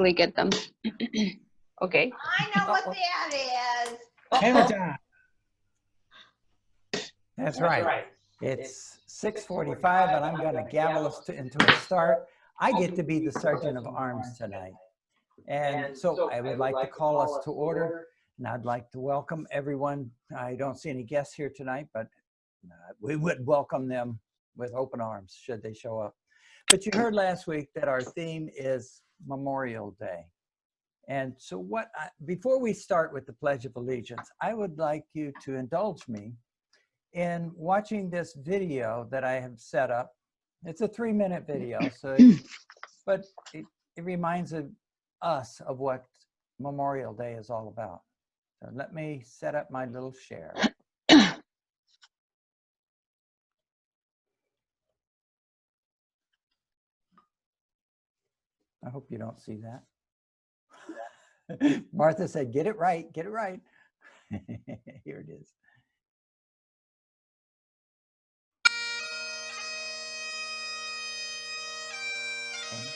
quickly get them. Okay. I know what that is. Hammer time. That's right. It's 6:45 and I'm going to gavel us into a start. I get to be the Sergeant of Arms tonight. And so I would like to call us to order, and I'd like to welcome everyone. I don't see any guests here tonight, but we would welcome them with open arms should they show up. But you heard last week that our theme is Memorial Day. And so before we start with the Pledge of Allegiance, I would like you to indulge me in watching this video that I have set up. It's a 3-minute video, but it reminds us of what Memorial Day is all about. So let me set up my little share. I hope you don't see that. Martha said, get it right, get it right. Here it is. Okay.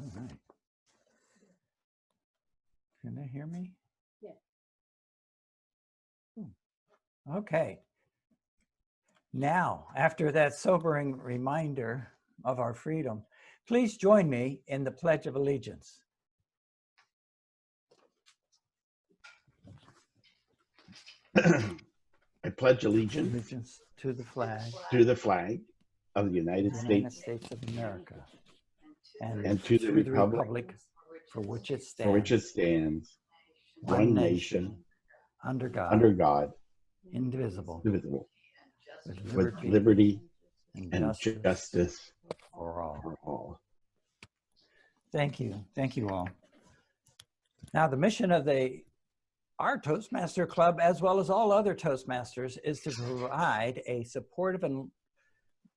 All right. Can they hear me? Yeah. Okay. Now, after that sobering reminder of our freedom, please join me in the Pledge of Allegiance. I pledge allegiance to the flag of the United States of America and to the republic for which it stands, one nation, under God, indivisible, with liberty and justice justice for all. for all. Thank you all. Now, the mission of the Our Toastmaster Club, as well as all other Toastmasters, is to provide a supportive and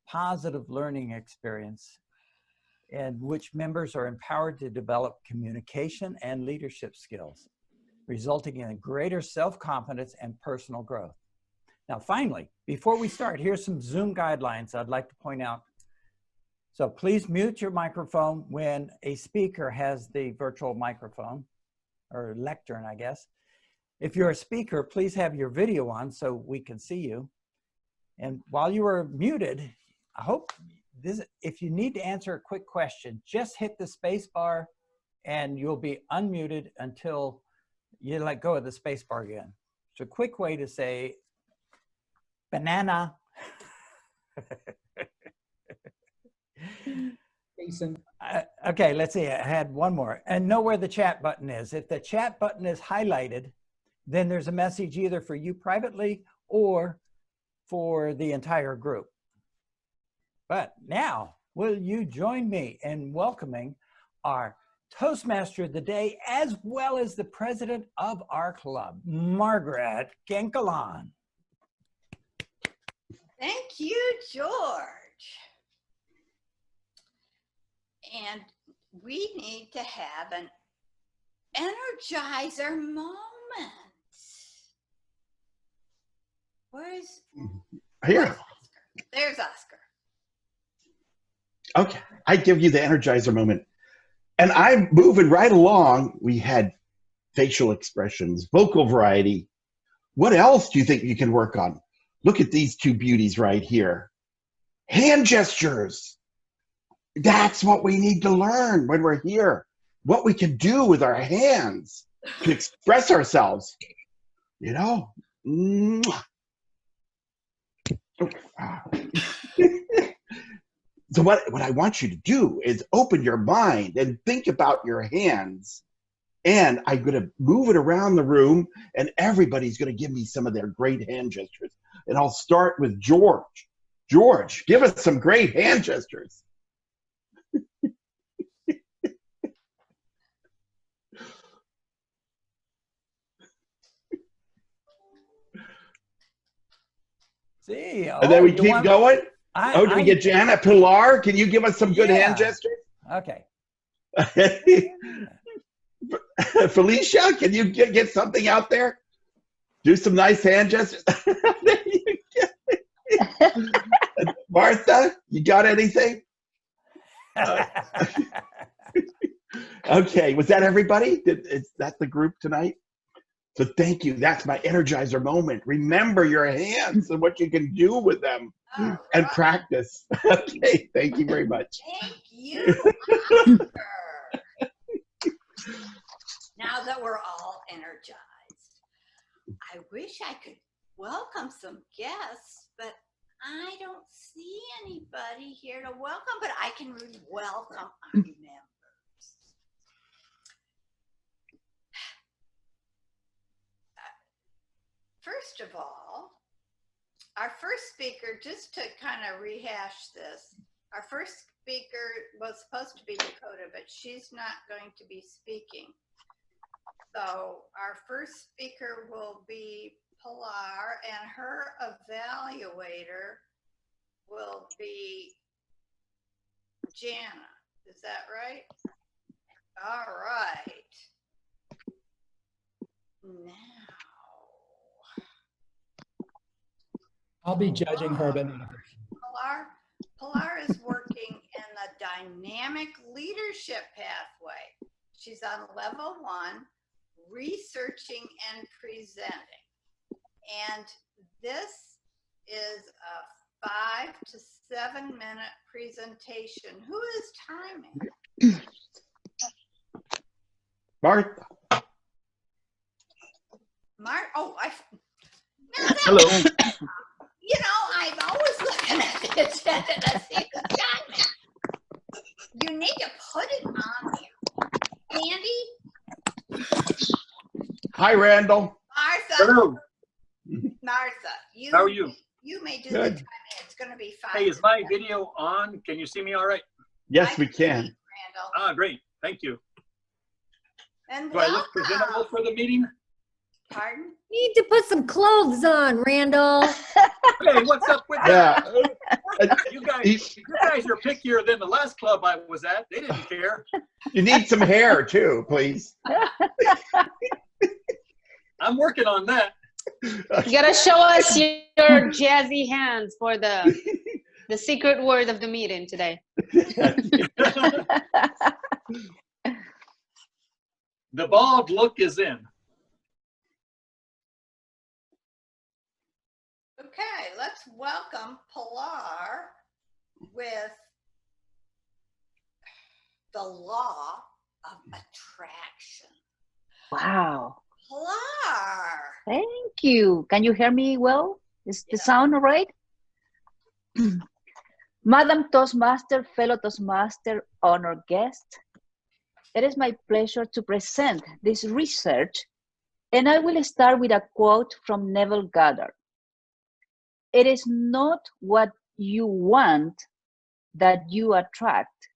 positive learning experience in which members are empowered to develop communication and leadership skills, resulting in a greater self-confidence and personal growth. Now, finally, before we start, here's some Zoom guidelines I'd like to point out. So please mute your microphone when a speaker has the virtual microphone, or lectern, I guess. If you're a speaker, please have your video on so we can see you. And while you are muted, I hope if you need to answer a quick question, just hit the space bar and you'll be unmuted until you let go of the space bar again. It's a quick way to say banana. Jason. Okay, let's see. I had one more. And know where the chat button is. If the chat button is highlighted, then there's a message either for you privately or for the entire group. But now, will you join me in welcoming our Toastmaster of the Day, as well as the president of our club, Margaret Genkelan. Thank you, George. And we need to have an energizer moment. Where's Here. Oscar? There's Oscar. Okay, I give you the energizer moment. And I'm moving right along. We had facial expressions, vocal variety. What else do you think you can work on? Look at these two beauties right here. Hand gestures. That's what we need to learn when we're here. What we can do with our hands to express ourselves. You know? Mwah. So what I want you to do is open your mind and think about your hands. And I'm going to move it around the room, and everybody's going to give me some of their great hand gestures. And I'll start with George. George, give us some great hand gestures. See, And then we keep going. Do we get Janet Pilar? Can you give us some good hand gestures? Okay. Felicia, can you get something out there? Do some nice hand gestures. There you go. Martha, you got anything? Okay, was that everybody? Is that the group tonight? So thank you. That's my energizer moment. Remember your hands and what you can do with them. And practice. Okay, thank you very much. Thank you, Oscar. Now that we're all energized, I wish I could welcome some guests, but I don't see anybody here to welcome, but I can welcome our members. First of all, our first speaker, just to kind of rehash this, our first speaker was supposed to be Dakota, but she's not going to be speaking. So our first speaker will be Pilar, and her evaluator will be Jana. Is that right? All right. Now. I'll be judging her, but Pilar is working in the dynamic leadership pathway. She's on level 1, researching and presenting. And this is a 5 to 7 minute presentation. Who is timing? Martha. Hello. You know, I'm always looking at this and I see the timing. You need to put it on there. Andy? Hi, Randall. Martha. Hello. Martha, How are you? You may do Good. the timing. It's going to be fine. Hey, is my video on? Can you see me all right? Yes, we can. Randall. Ah, great. Thank you. And Do I look presentable for the meeting? Pardon? Need to put some clothes on, Randall. Hey, what's up with that? Yeah. You guys are pickier than the last club I was at. They didn't care. You need some hair too, please. I'm working on that. You gotta show us your jazzy hands for the secret word of the meeting today. The bald look is in. Okay, let's welcome Pilar with the law of attraction. Wow. Pilar. Thank you. Can you hear me well? Is the sound all right? Madam Toastmaster, fellow Toastmaster, honored guest, it is my pleasure to present this research, and I will start with a quote from Neville Goddard. It is not what you want that you attract.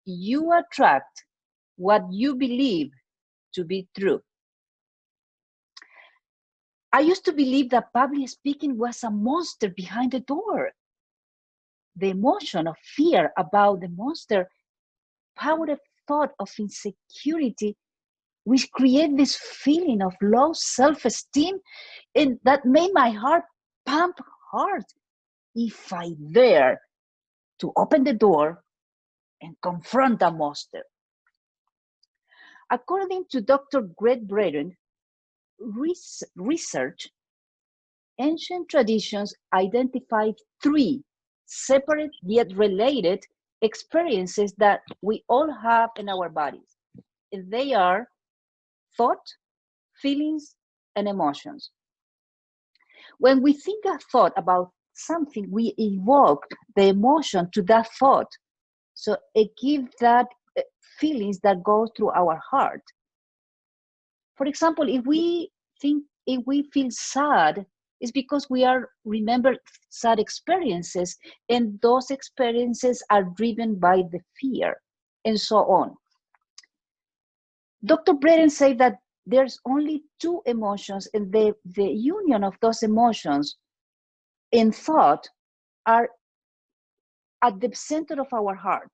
You attract what you believe to be true. I used to believe that public speaking was a monster behind the door. The emotion of fear about the monster powered thought of insecurity, which created this feeling of low self-esteem, and that made my heart pump hard if I dare to open the door and confront a monster. According to Dr. Greg Braden, research, ancient traditions identify 3 separate yet related experiences that we all have in our bodies. And they are thought, feelings, and emotions. When we think a thought about something, we evoke the emotion to that thought. So it gives that feelings that go through our heart. For example, if we feel sad, it's because we are remember sad experiences, and those experiences are driven by the fear, and so on. Dr. Braden said that there's only 2 emotions, and the union of those emotions in thought are at the center of our heart.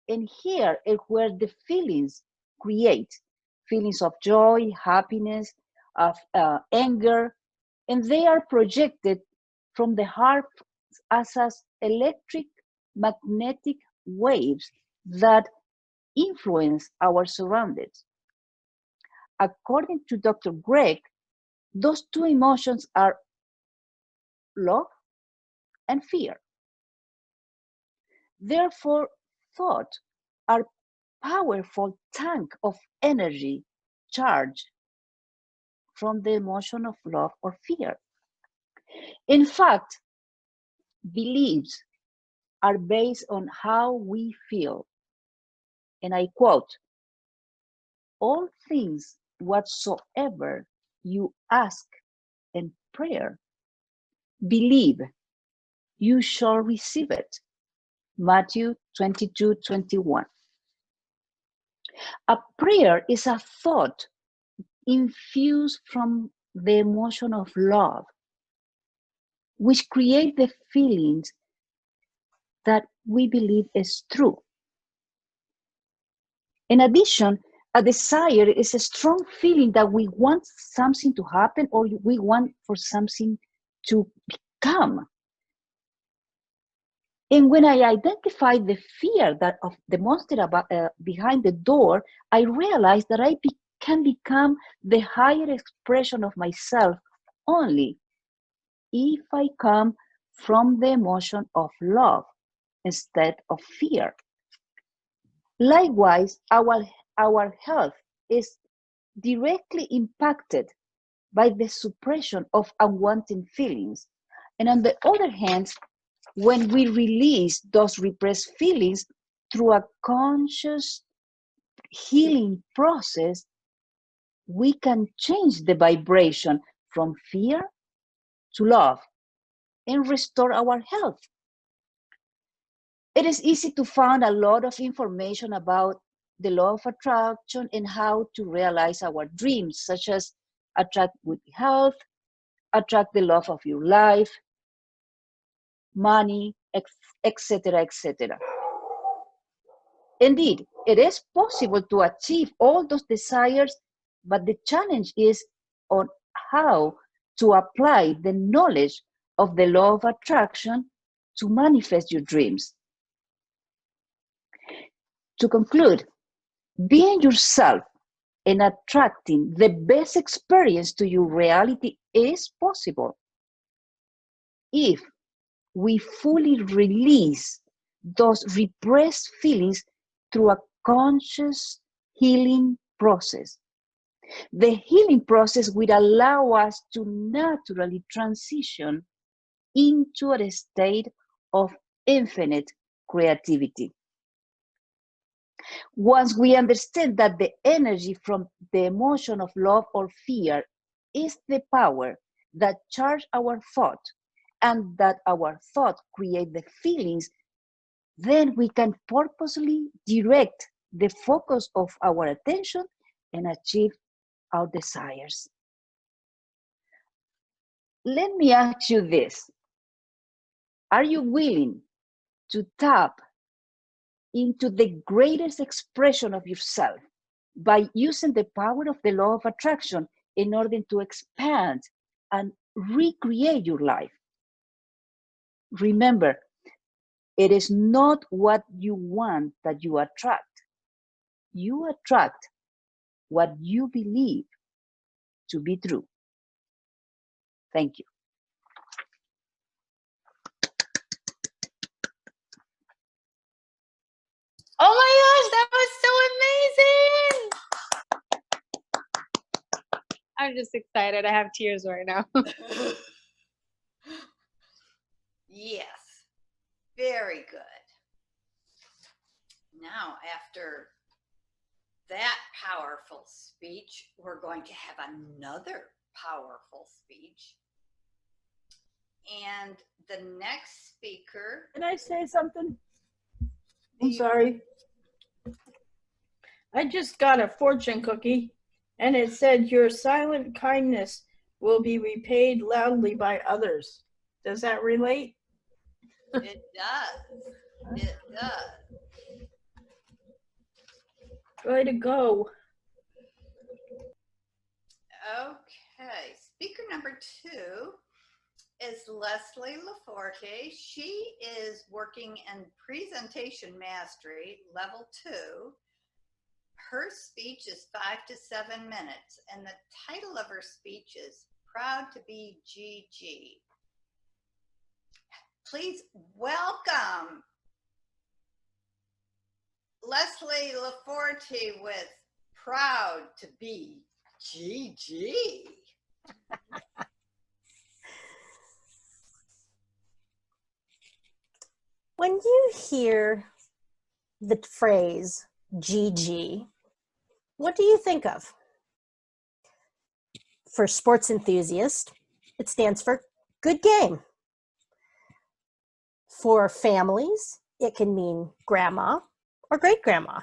And here is where the feelings create feelings of joy, happiness, of anger, and they are projected from the heart as electric magnetic waves that influence our surroundings. According to Dr. Greg, those 2 emotions are love and fear. Therefore, thoughts are powerful tank of energy charged from the emotion of love or fear. In fact, beliefs are based on how we feel. And I quote, all things whatsoever you ask in prayer, believe you shall receive it. Matthew 22:21. A prayer is a thought infused from the emotion of love, which create the feelings that we believe is true. In addition, a desire is a strong feeling that we want something to happen or we want for something to become. And when I identified the fear that of the monster behind the door, I realized that I can become the higher expression of myself only if I come from the emotion of love instead of fear. Likewise, our health is directly impacted by the suppression of unwanted feelings. And on the other hand, when we release those repressed feelings through a conscious healing process, we can change the vibration from fear to love and restore our health. It is easy to find a lot of information about the law of attraction and how to realize our dreams, such as attract good health, attract the love of your life, money, etc., etc. Indeed, it is possible to achieve all those desires, but the challenge is on how to apply the knowledge of the law of attraction to manifest your dreams. To conclude, being yourself and attracting the best experience to your reality is possible if we fully release those repressed feelings through a conscious healing process. The healing process will allow us to naturally transition into a state of infinite creativity. Once we understand that the energy from the emotion of love or fear is the power that charge our thought, and that our thought create the feelings, then we can purposely direct the focus of our attention and achieve our desires. Let me ask you this. Are you willing to tap into the greatest expression of yourself by using the power of the law of attraction in order to expand and recreate your life? Remember, it is not what you want that you attract. You attract what you believe to be true. Thank you. Oh my gosh, that was so amazing! I'm just excited. I have tears right now. Yes, very good. Now, after that powerful speech, we're going to have another powerful speech. And the next speaker. Can I say something? I'm sorry. I just got a fortune cookie, and it said, "Your silent kindness will be repaid loudly by others." Does that relate? It does. It does. Way to go. Okay, speaker number 2 is Leslie Laforte. She is working in presentation mastery level 2. Her speech is 5 to 7 minutes, and the title of her speech is Proud to be Gigi. Please welcome Leslie Laforte with Proud to be Gigi. When you hear the phrase GG, what do you think of? For sports enthusiasts, it stands for good game. For families, it can mean grandma or great-grandma.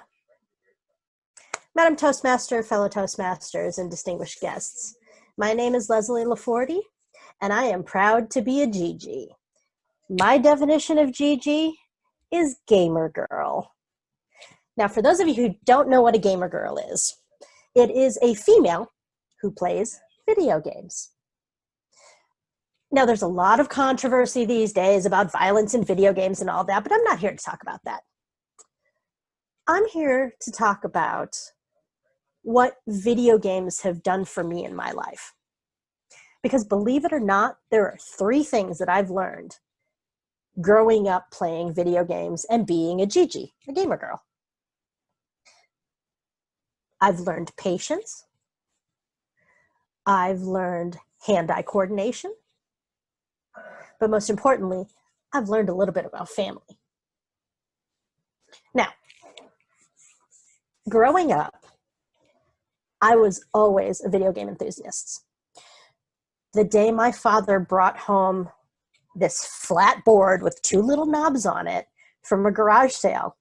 Madam Toastmaster, fellow Toastmasters, and distinguished guests, my name is Leslie Laforte, and I am proud to be a GG. My definition of GG is gamer girl. Now, for those of you who don't know what a gamer girl is, it is a female who plays video games. Now, there's a lot of controversy these days about violence in video games and all that, but I'm not here to talk about that. I'm here to talk about what video games have done for me in my life. Because believe it or not, there are 3 things that I've learned growing up playing video games and being a Gigi, a gamer girl. I've learned patience. I've learned hand-eye coordination. But most importantly, I've learned a little bit about family. Now, growing up, I was always a video game enthusiast. The day my father brought home this flat board with 2 little knobs on it from a garage sale,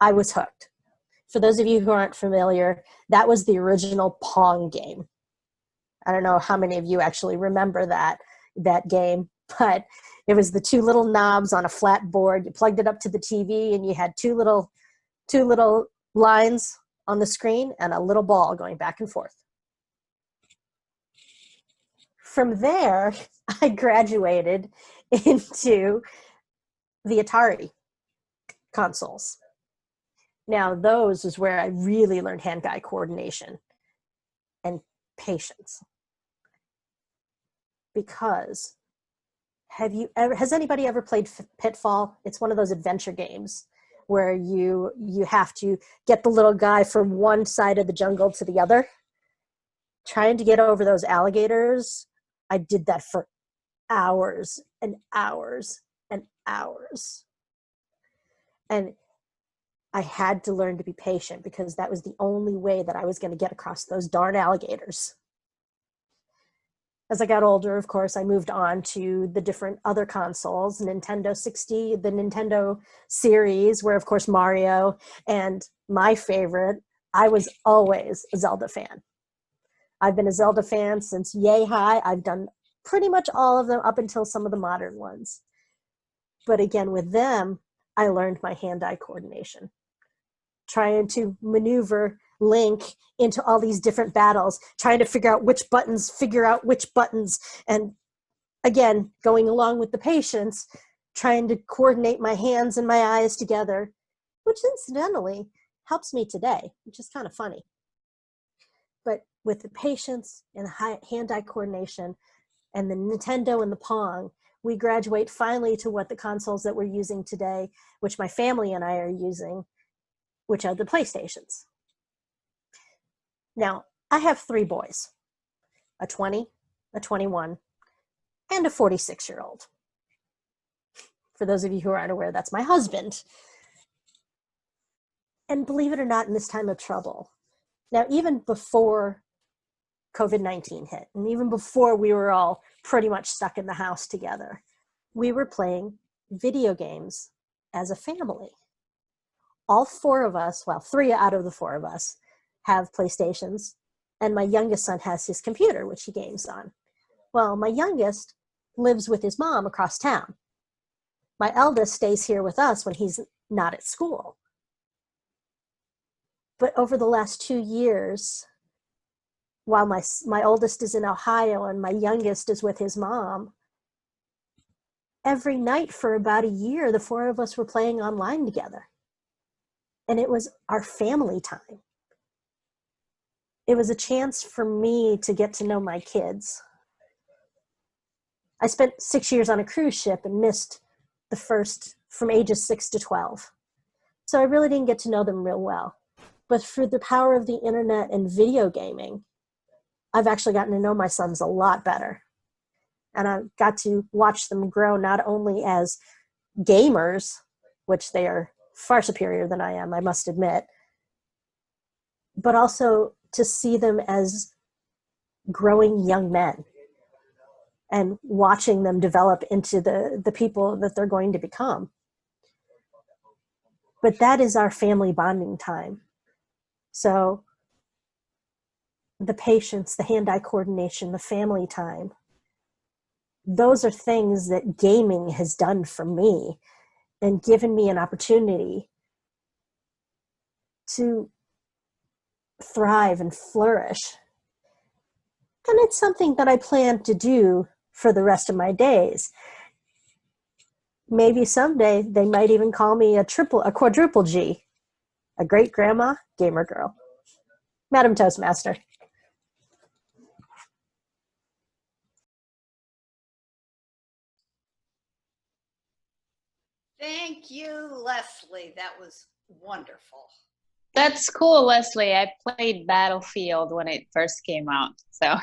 I was hooked. For those of you who aren't familiar, that was the original Pong game. I don't know how many of you actually remember that game, but it was the two little knobs on a flat board. You plugged it up to the TV and you had two little lines on the screen and a little ball going back and forth. From there, I graduated into the Atari consoles. Now, those is where I really learned hand-eye coordination and patience. Because has anybody ever played Pitfall? It's one of those adventure games where you have to get the little guy from one side of the jungle to the other. Trying to get over those alligators, I did that for hours and hours and hours. And I had to learn to be patient because that was the only way that I was going to get across those darn alligators. As I got older, of course, I moved on to the different other consoles, Nintendo 60, the Nintendo series, where of course Mario, and my favorite, I was always a Zelda fan. I've been a Zelda fan since yay high. I've done pretty much all of them up until some of the modern ones. But again, with them, I learned my hand-eye coordination. Trying to maneuver Link into all these different battles, trying to figure out which buttons, and again, going along with the patience, trying to coordinate my hands and my eyes together, which incidentally helps me today, which is kind of funny. But with the patience and hand-eye coordination and the Nintendo and the Pong, we graduate finally to what the consoles that we're using today, which my family and I are using, which are the PlayStations. Now, I have 3 boys, a 20, a 21, and a 46-year-old. For those of you who are unaware, that's my husband. And believe it or not, in this time of trouble, now even before COVID-19 hit, and even before we were all pretty much stuck in the house together, we were playing video games as a family. All 4 of us, well, 3 out of the 4 of us, have PlayStations, and my youngest son has his computer, which he games on. Well, my youngest lives with his mom across town. My eldest stays here with us when he's not at school. But over the last 2 years, while my oldest is in Ohio and my youngest is with his mom, every night for about a year, the 4 of us were playing online together. And it was our family time. It was a chance for me to get to know my kids. I spent 6 years on a cruise ship and missed the first from ages 6 to 12. So I really didn't get to know them real well. But through the power of the internet and video gaming, I've actually gotten to know my sons a lot better. And I've got to watch them grow not only as gamers, which they are far superior than I am, I must admit, but also to see them as growing young men and watching them develop into the people that they're going to become. But that is our family bonding time. So the patience, the hand-eye coordination, the family time, those are things that gaming has done for me and given me an opportunity to thrive and flourish. And it's something that I plan to do for the rest of my days. Maybe someday they might even call me a quadruple G, a great grandma gamer girl. Madam Toastmaster. Thank you, Leslie. That was wonderful. That's cool, Leslie. I played Battlefield when it first came out. So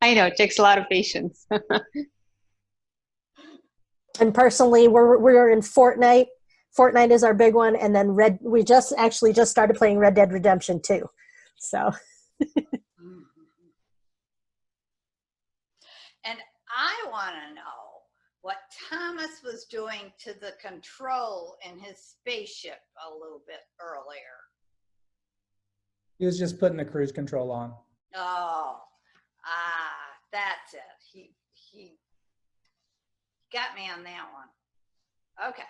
I know it takes a lot of patience. And personally, we're in Fortnite. Fortnite is our big one. And then we just started playing Red Dead Redemption 2. So. And I want to know what Thomas was doing to the control in his spaceship a little bit earlier. He was just putting the cruise control on. Oh, ah. That's it. He got me on that one. Okay.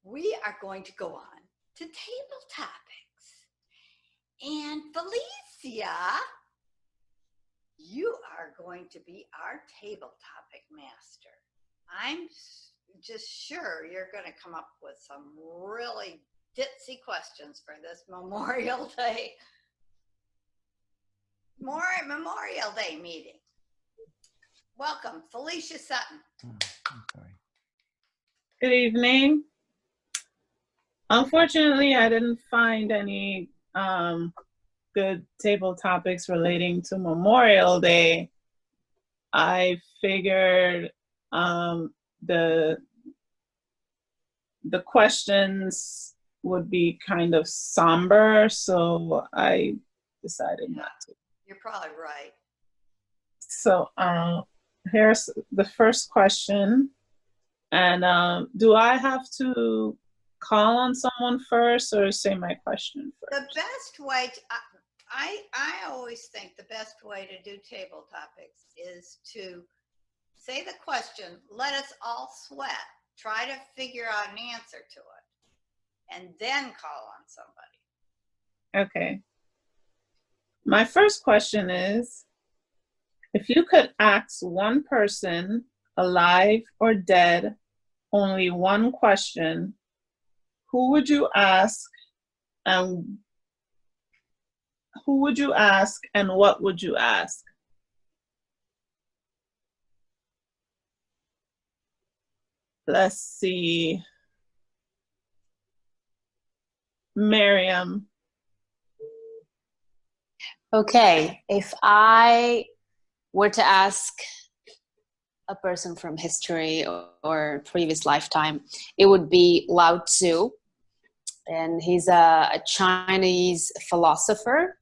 We are going to go on to table topics. And Felicia, you are going to be our table topic master. I'm just sure you're going to come up with some really ditzy questions for this Memorial Day meeting. Welcome, Felicia Sutton. Oh, I'm sorry. Good evening. Unfortunately, I didn't find any good table topics relating to Memorial Day. I figured the questions would be kind of somber, so I decided not to. You're probably right. So here's the first question. And do I have to call on someone first or say my question first? The best way to, I always think the best way to do table topics is to say the question, let us all sweat, try to figure out an answer to it, and then call on somebody. Okay. My first question is, if you could ask one person, alive or dead, only one question, who would you ask and what would you ask? Let's see. Miriam. Okay, if I were to ask a person from history or previous lifetime, it would be Lao Tzu. And he's a Chinese philosopher.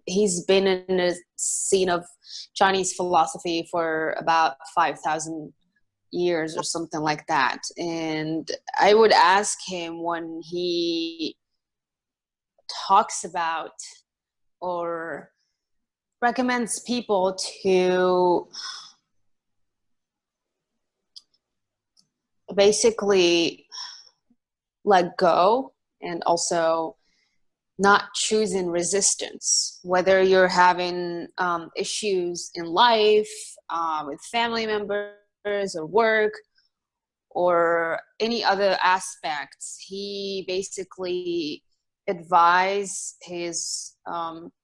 He's been in the scene of Chinese philosophy for about 5,000 years or something like that. And I would ask him, when he talks about or recommends people to basically let go and also not choosing resistance, whether you're having issues in life with family members or work or any other aspects. He basically advised his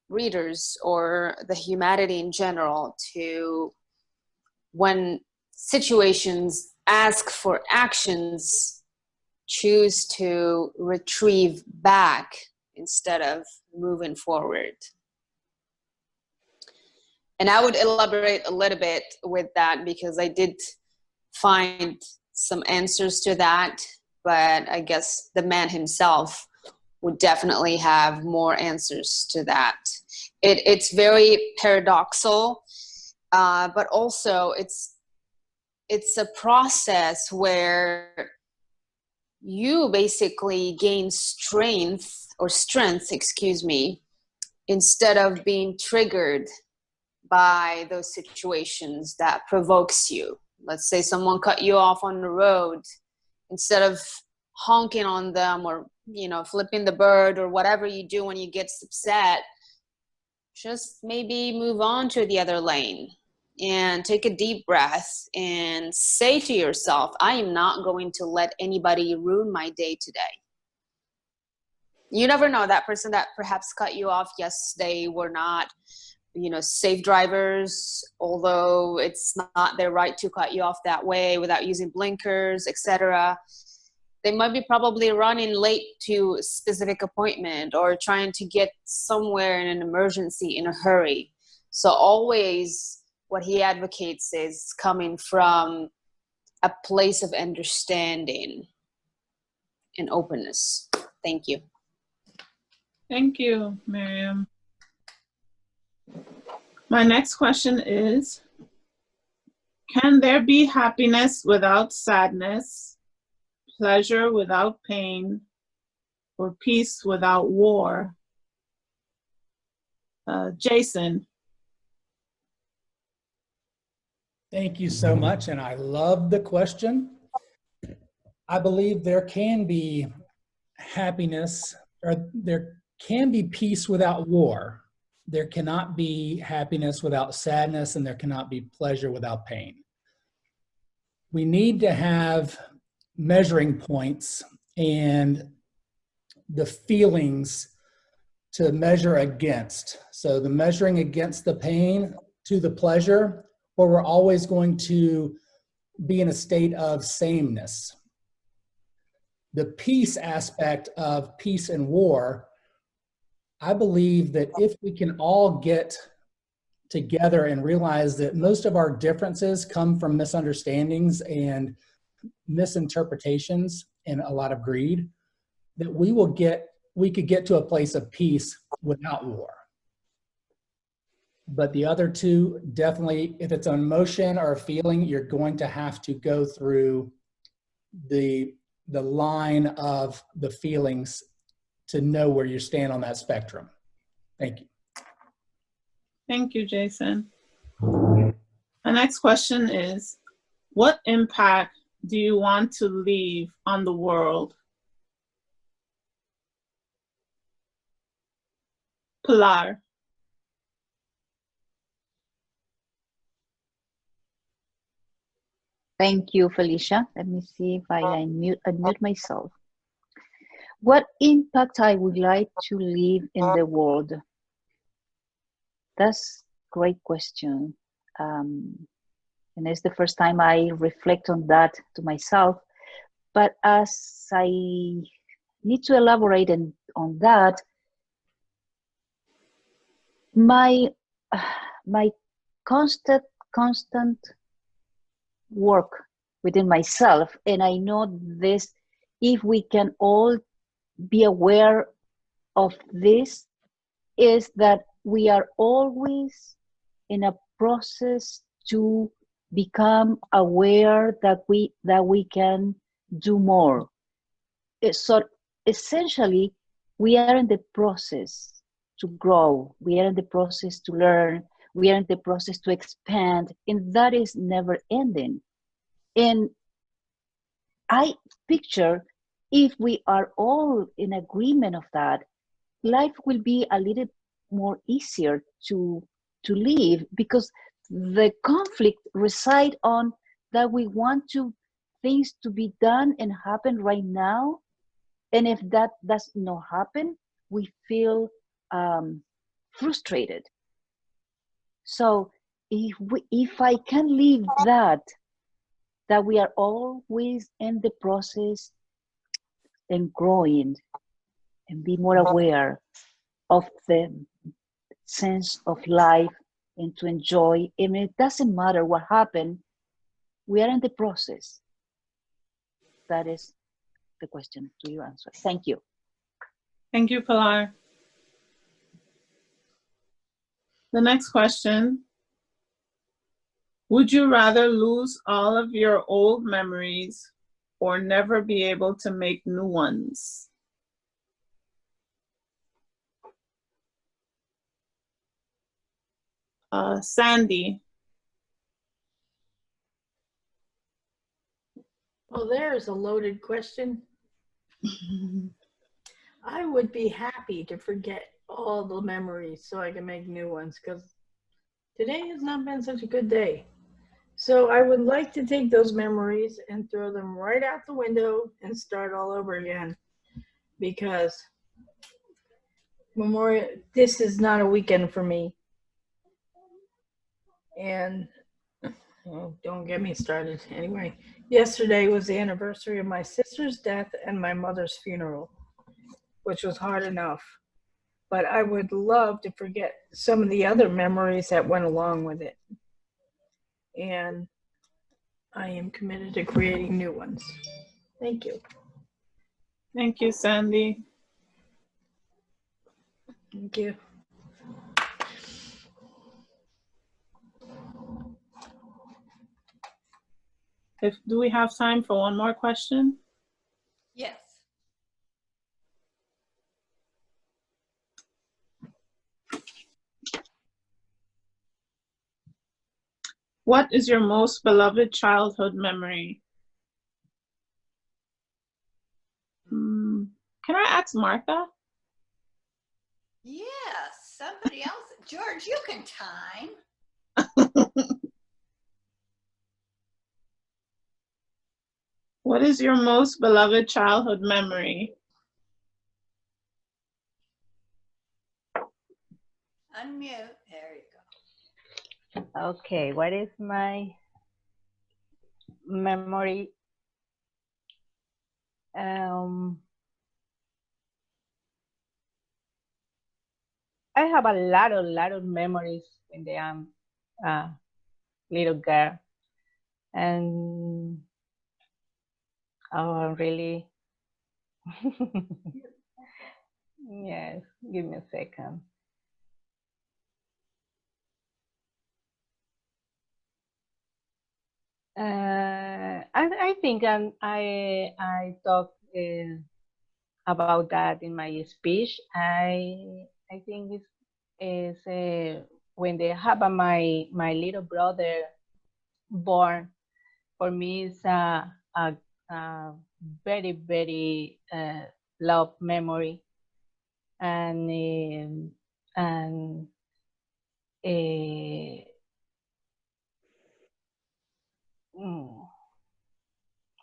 readers or the humanity in general to, when situations ask for actions, choose to retrieve back instead of moving forward. And I would elaborate a little bit with that because I did find some answers to that, but I guess the man himself would definitely have more answers to that. It's very paradoxical, but also it's a process where you basically gain strength, instead of being triggered by those situations that provokes you. Let's say someone cut you off on the road. Instead of honking on them or, flipping the bird or whatever you do when you get upset, just maybe move on to the other lane and take a deep breath and say to yourself, I am not going to let anybody ruin my day today. You never know, that person that perhaps cut you off, yes, they were not, safe drivers, although it's not their right to cut you off that way without using blinkers, etc. They might be probably running late to a specific appointment or trying to get somewhere in an emergency in a hurry. So always what he advocates is coming from a place of understanding and openness. Thank you. Thank you, Miriam. My next question is, can there be happiness without sadness, pleasure without pain, or peace without war? Jason. Thank you so much, and I love the question. I believe there can be happiness, or there can be peace without war. There cannot be happiness without sadness, and there cannot be pleasure without pain. We need to have measuring points and the feelings to measure against. So the measuring against the pain to the pleasure, or we're always going to be in a state of sameness. The peace aspect of peace and war, I believe that if we can all get together and realize that most of our differences come from misunderstandings and misinterpretations and a lot of greed, that we could get to a place of peace without war. But the other two, definitely, if it's an emotion or a feeling, you're going to have to go through the line of the feelings to know where you stand on that spectrum. Thank you. Thank you, Jason. The next question is, what impact do you want to leave on the world? Pilar. Thank you, Felicia. Let me see if I unmute myself. What impact I would like to leave in the world? That's a great question. And it's the first time I reflect on that to myself. But as I need to elaborate on that, my constant work within myself, and I know this, if we can all be aware of this, is that we are always in a process to become aware that we can do more. So essentially, we are in the process to grow. We are in the process to learn. We are in the process to expand, and that is never ending. And I picture, if we are all in agreement of that, life will be a little more easier to live, because the conflict reside on that we want things to be done and happen right now. And if that does not happen, we feel frustrated. So if I can leave that we are always in the process and growing and be more aware of the sense of life and to enjoy. I mean, it doesn't matter what happened, we are in the process. That is the question to your answer. Thank you. Thank you, Pilar. The next question. Would you rather lose all of your old memories or never be able to make new ones? Sandy. Well, there's a loaded question. I would be happy to forget all the memories so I can make new ones, because today has not been such a good day. So I would like to take those memories and throw them right out the window and start all over again, because this is not a weekend for me. And don't get me started. Anyway, yesterday was the anniversary of my sister's death and my mother's funeral, which was hard enough. But I would love to forget some of the other memories that went along with it. And I am committed to creating new ones. Thank you. Thank you, Sandy. Thank you. Do we have time for one more question? Yes. What is your most beloved childhood memory? Can I ask Martha? Yes, somebody else. George, you can time. What is your most beloved childhood memory? Unmute. There you go. Okay, what is my memory? I have a lot of memories when I'm a little girl, and really, yes. Give me a second. I think I talked about that in my speech. I think it's when they have my little brother born. For me, it's a very love memory, and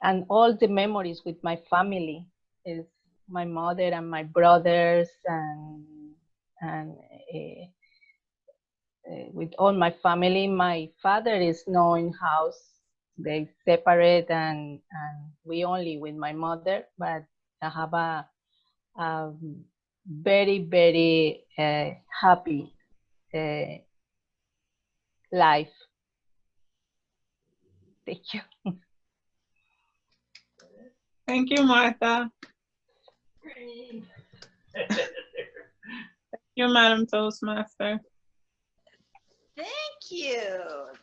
and all the memories with my family is my mother and my brothers, and with all my family. My father is now in house. They separate, and we only with my mother, but I have a very happy life. Thank you. Thank you, Martha. Thank you, Madam Toastmaster. Thank you.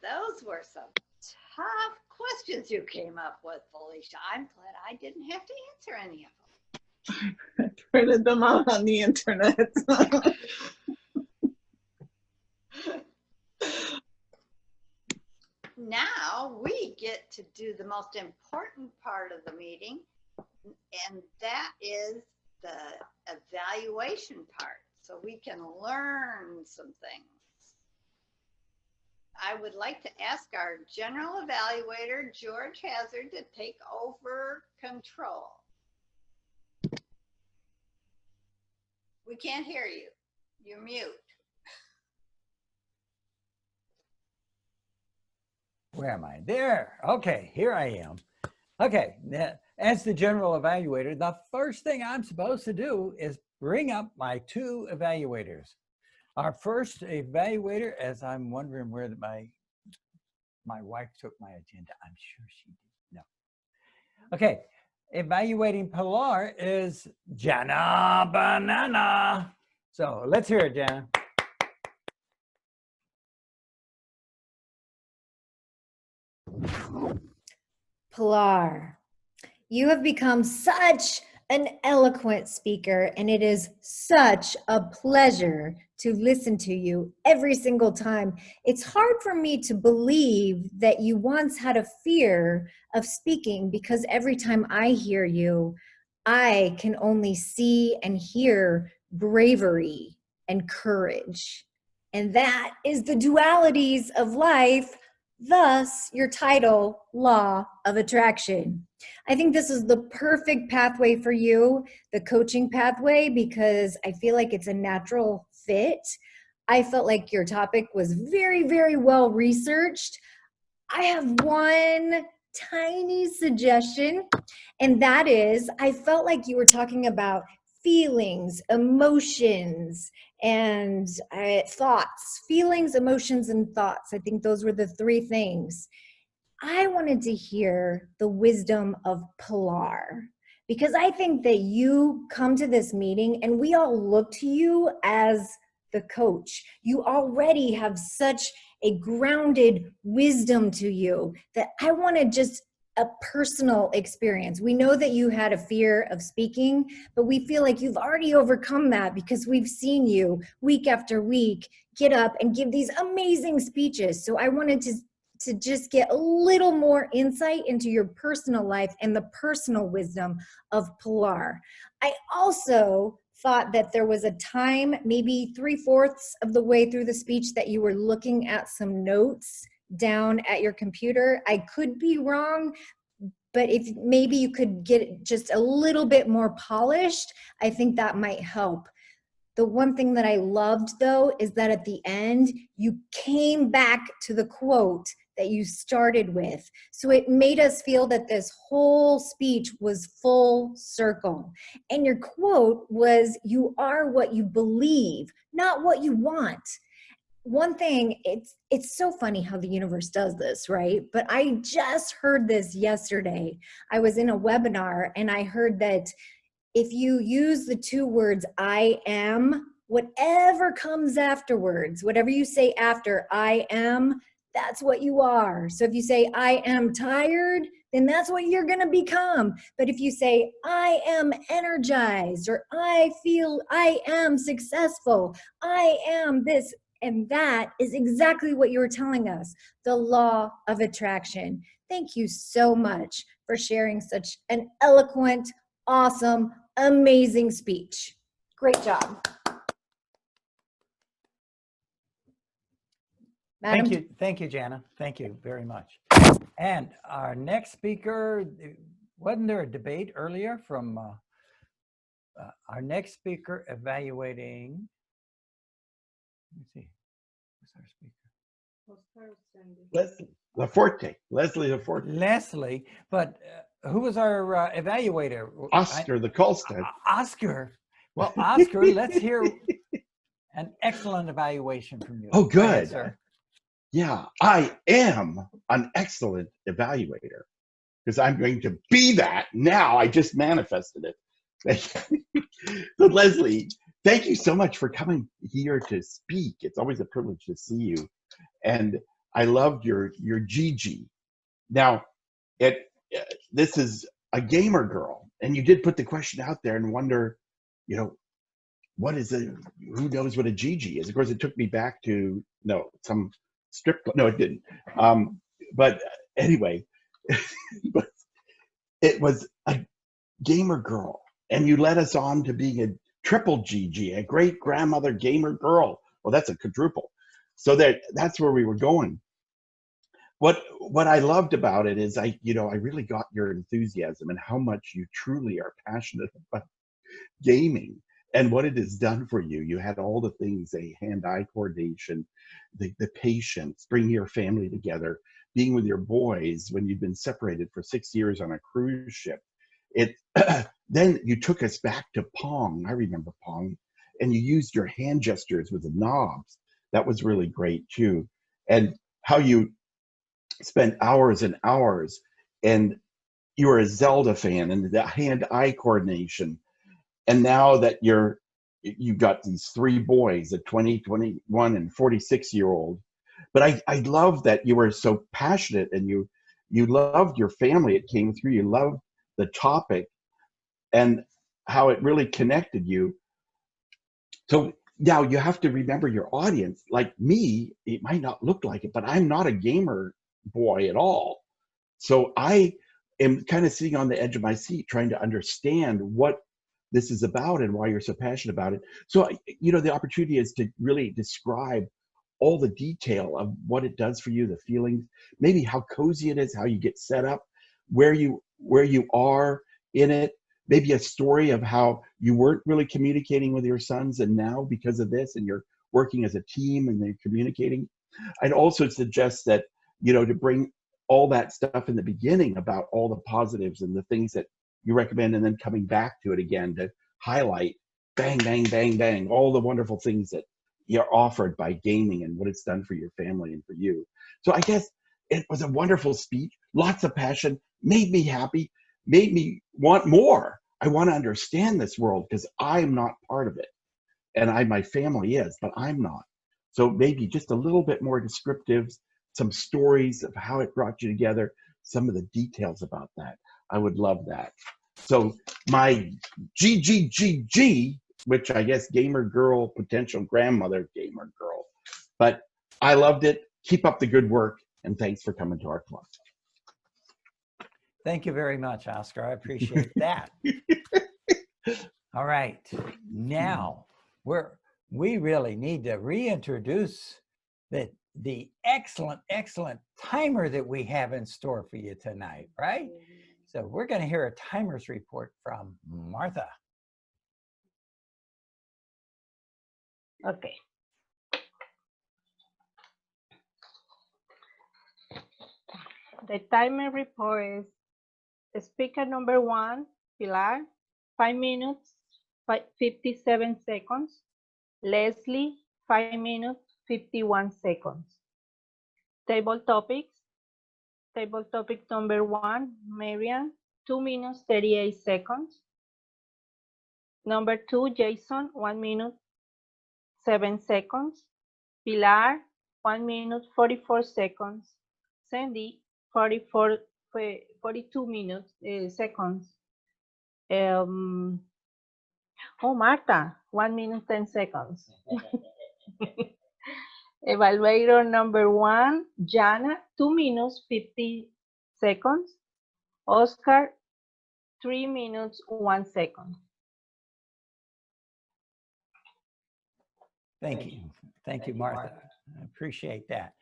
Those were some tough questions you came up with, Felicia. I'm glad I didn't have to answer any of them. I printed them out on the internet. Now we get to do the most important part of the meeting, and that is the evaluation part, so we can learn some things. I would like to ask our general evaluator, George Hazard, to take over control. We can't hear you. You're mute. Where am I? There. Okay, here I am. Okay, now, as the general evaluator, the first thing I'm supposed to do is bring up my two evaluators. Our first evaluator, as I'm wondering where my wife took my agenda. I'm sure she did. No. Okay, evaluating Pilar is Jana Banana. So let's hear it, Jana. Pilar, you have become such an eloquent speaker, and it is such a pleasure to listen to you every single time. It's hard for me to believe that you once had a fear of speaking, because every time I hear you, I can only see and hear bravery and courage. And that is the dualities of life. Thus, your title, Law of Attraction. I think this is the perfect pathway for you, the coaching pathway, because I feel like it's a natural fit. I felt like your topic was very well researched. I have one tiny suggestion, and that is, I felt like you were talking about feelings, emotions, and thoughts. Feelings, emotions, and thoughts. I think those were the three things. I wanted to hear the wisdom of Pilar, because I think that you come to this meeting and we all look to you as the coach. You already have such a grounded wisdom to you that I wanted just a personal experience. We know that you had a fear of speaking, but we feel like you've already overcome that because we've seen you week after week get up and give these amazing speeches. So I wanted to just get a little more insight into your personal life and the personal wisdom of Pilar. I also thought that there was a time, maybe 3/4 of the way through the speech, that you were looking at some notes down at your computer. I could be wrong, but if maybe you could get it just a little bit more polished, I think that might help. The one thing that I loved, though, is that at the end, you came back to the quote that you started with. So it made us feel that this whole speech was full circle. And your quote was, "You are what you believe, not what you want." One thing, it's so funny how the universe does this, right? But I just heard this yesterday. I was in a webinar and I heard that if you use the two words I am, whatever comes afterwards, whatever you say after I am, that's what you are. So if you say I am tired, then that's what you're going to become. But if you say I am energized, or I feel I am successful, I am this, and that is exactly what you were telling us, the law of attraction. Thank you so much for sharing such an eloquent, awesome, amazing speech. Great job. Madam. Thank you, Jana. Thank you very much. And our next speaker, wasn't there a debate earlier from our next speaker evaluating? Let me see. Who's our speaker? Leslie Laforte. Leslie, but who was our evaluator? Oscar the Colstead. Oscar. Well, Oscar, let's hear an excellent evaluation from you. Oh, good. Go ahead, sir. Yeah, I am an excellent evaluator because I'm going to be that now. I just manifested it. So Leslie, thank you so much for coming here to speak. It's always a privilege to see you. And I loved your Gigi. Now, this is a gamer girl, and you did put the question out there and wonder, what is it? Who knows what a Gigi is? Of course, it took me back to some strip club. No, it didn't. But anyway, but it was a gamer girl, and you led us on to being a triple Gigi, a great grandmother gamer girl. Well, that's a quadruple. So that's where we were going. What I loved about it is I really got your enthusiasm and how much you truly are passionate about gaming and what it has done for you. You had all the things, the hand-eye coordination, the patience, bringing your family together, being with your boys when you've been separated for 6 years on a cruise ship. Then you took us back to Pong. I remember Pong. And you used your hand gestures with the knobs. That was really great too. And how you spent hours and hours, and you were a Zelda fan, and the hand-eye coordination. And now that you've got these 3 boys, a 20, 21, and 46-year-old. But I love that you were so passionate, and you loved your family. It came through. You loved the topic and how it really connected you. So now you have to remember your audience. Like me, it might not look like it, but I'm not a gamer boy at all. So I am kind of sitting on the edge of my seat trying to understand what this is about and why you're so passionate about it. So, the opportunity is to really describe all the detail of what it does for you, the feelings, maybe how cozy it is, how you get set up, where you are in it, maybe a story of how you weren't really communicating with your sons, and now because of this, and you're working as a team and they're communicating. I'd also suggest that, to bring all that stuff in the beginning about all the positives and the things that you recommend, and then coming back to it again to highlight, bang, bang, bang, bang, all the wonderful things that you're offered by gaming and what it's done for your family and for you. So I guess it was a wonderful speech, lots of passion, made me happy, made me want more. I want to understand this world because I'm not part of it. And my family is, but I'm not. So maybe just a little bit more descriptives, some stories of how it brought you together, some of the details about that. I would love that. So my GGGG, which I guess gamer girl, potential grandmother gamer girl, but I loved it. Keep up the good work. And thanks for coming to our club. Thank you very much, Oscar. I appreciate that. All right. Now, we really need to reintroduce the excellent timer that we have in store for you tonight, right? So we're going to hear a timer's report from Martha. Okay. The timer report is speaker number 1, Pilar, 5 minutes, 57 seconds. Leslie, 5 minutes, 51 seconds. Table topics. Table topic number 1, Marian, 2 minutes, 38 seconds. Number 2, Jason, 1 minute, 7 seconds. Pilar, 1 minute, 44 seconds. Sandy, 42 minutes, seconds. Marta, 1 minute, 10 seconds. Evaluator number 1, Jana, 2 minutes, 50 seconds. Oscar, 3 minutes, 1 second. Thank you. Thank you, Martha. I appreciate that.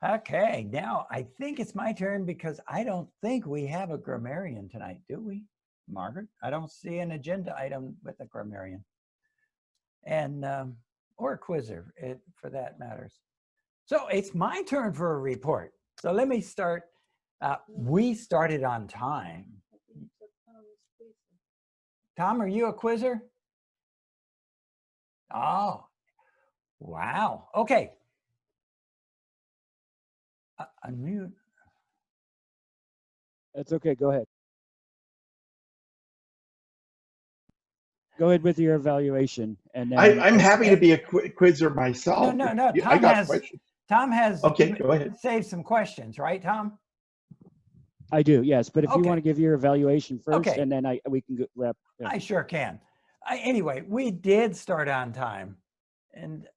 Okay, now I think it's my turn because I don't think we have a grammarian tonight, do we, Margaret? I don't see an agenda item with a grammarian. And, or a quizzer, for that matters. So it's my turn for a report. So let me start. We started on time. Tom, are you a quizzer? Oh, wow. Okay. Unmute. That's okay. Go ahead. Go ahead with your evaluation, and then I'm happy to be a quizzer myself. No. Tom has okay, go ahead. Saved some questions, right, Tom? I do, yes. But if you Okay. want to give your evaluation first, Okay. and then we can wrap. Yeah. I sure can. Anyway, we did start on time, and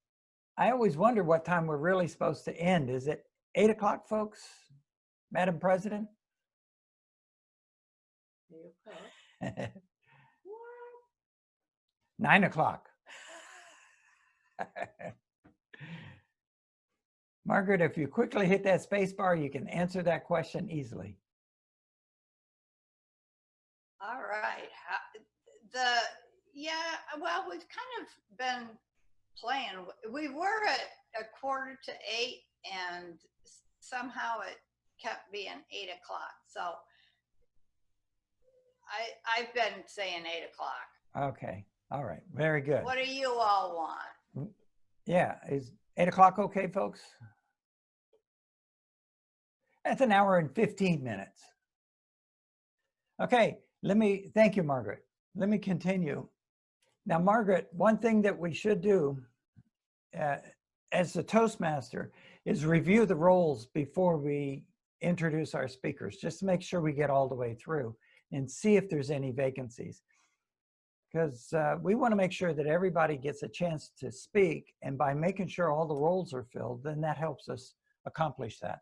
I always wonder what time we're really supposed to end. Is it 8 o'clock, folks, Madam President? 9 o'clock. Margaret, if you quickly hit that space bar, you can answer that question easily. All right. Well, we've kind of been playing. We were at 7:45, and somehow it kept being 8 o'clock. So I've been saying 8 o'clock. Okay. All right. Very good. What do you all want? Yeah. Is 8 o'clock okay, folks? That's an hour and 15 minutes. Okay. Thank you, Margaret. Let me continue. Now, Margaret, one thing that we should do as the Toastmaster is review the roles before we introduce our speakers, just to make sure we get all the way through and see if there's any vacancies. Because we want to make sure that everybody gets a chance to speak, and by making sure all the roles are filled, then that helps us accomplish that.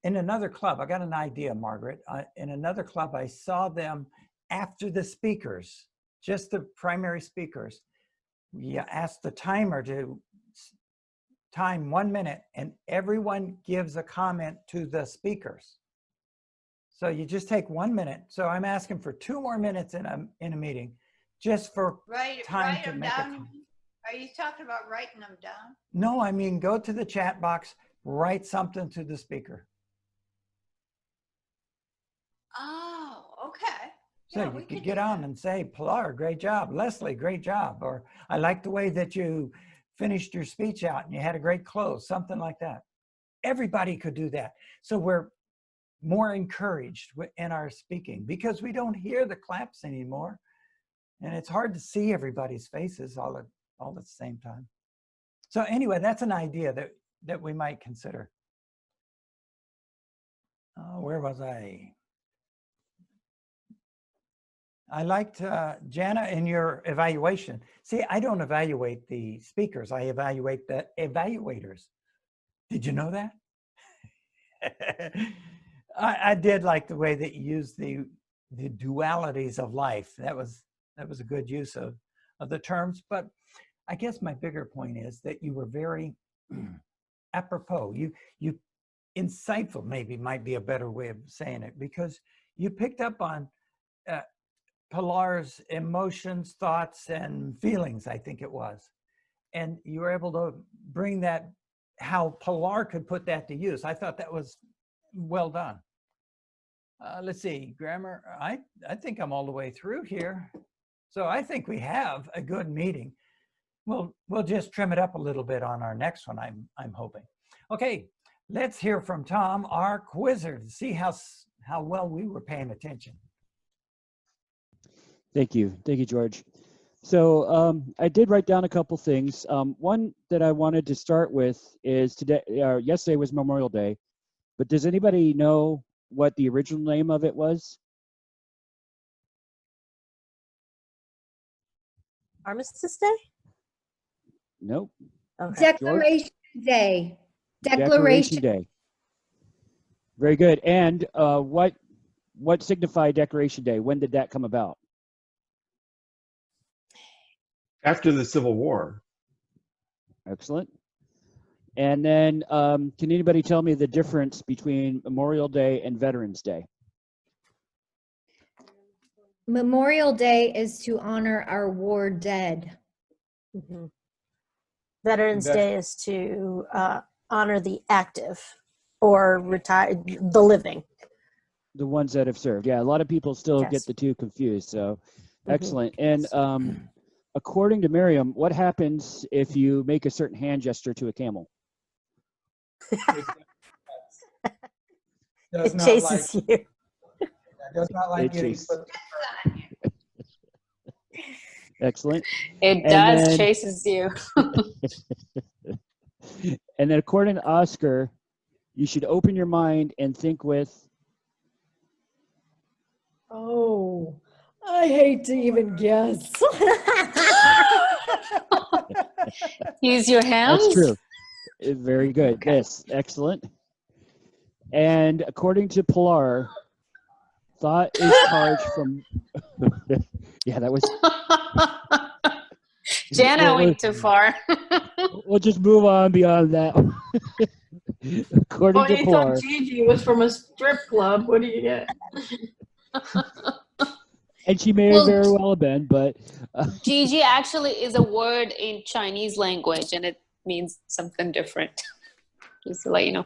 In another club, I got an idea, Margaret. In another club, I saw them after the speakers, just the primary speakers. We asked the timer to time 1 minute, and everyone gives a comment to the speakers. So you just take 1 minute. So I'm asking for 2 more minutes in a meeting, just for time write to them make a down. comment. Are you talking about writing them down? No, I mean, go to the chat box, write something to the speaker. Oh, okay. So Yeah, you we could could get do on that. and say, Pilar, great job. Leslie, great job. Or I like the way that you finished your speech out and you had a great close, something like that. Everybody could do that. So we're more encouraged in our speaking because we don't hear the claps anymore. And it's hard to see everybody's faces all at the same time. So anyway, that's an idea that we might consider. Where was I? I liked, Jana, in your evaluation. See, I don't evaluate the speakers. I evaluate the evaluators. Did you know that? I did like the way that you used the dualities of life. That was a good use of the terms. But I guess my bigger point is that you were very apropos. You insightful, maybe might be a better way of saying it, because you picked up on Pilar's emotions, thoughts, and feelings, I think it was. And you were able to bring that, how Pilar could put that to use. I thought that was well done. Let's see, grammar, I think I'm all the way through here. So I think we have a good meeting. We'll just trim it up a little bit on our next one, I'm hoping. Okay, let's hear from Tom, our quizzer, to see how well we were paying attention. Thank you, George. So I did write down a couple things. One that I wanted to start with is yesterday was Memorial Day, but does anybody know what the original name of it was? Armistice Day? Nope. Okay. Declaration Day. Declaration Day. Very good. And what signified Declaration Day? When did that come about? After the Civil War. Excellent. And then can anybody tell me the difference between Memorial Day and Veterans Day? Memorial Day is to honor our war dead. Mm-hmm. Veterans Day is to honor the active or retired, the living. The ones that have served. Yeah, a lot of people still Yes. get the two confused. So excellent. And according to Miriam, what happens if you make a certain hand gesture to a camel? It chases you. Does not like It getting chases. put. Excellent. It And does then- chases you. And then according to Oscar, you should open your mind and think with. Oh, I hate to even guess. Use your hands. That's true. Very good. Yes, excellent. And according to Pilar, thought is charged from. Yeah, that was. Jana went too far. We'll just move on beyond that. According Oh, to you Pilar. thought Gigi was from a strip club. What do you get? And she may Well, very well have been, but Gigi actually is a word in Chinese language, and it means something different. Just to let you know.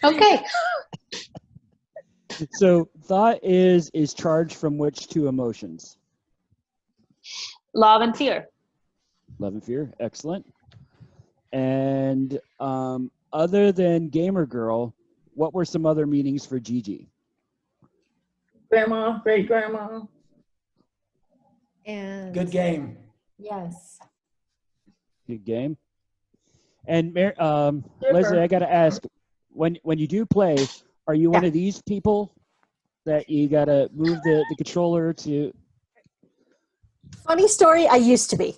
Okay. so thought is charged from which two emotions? Love and fear. Love and fear. Excellent. And other than gamer girl, what were some other meanings for Gigi? Grandma, great grandma. And Good game. yes. Good game. And Leslie, I got to ask, when you do play, are you one of these people that you got to move the controller to? Funny story, I used to be.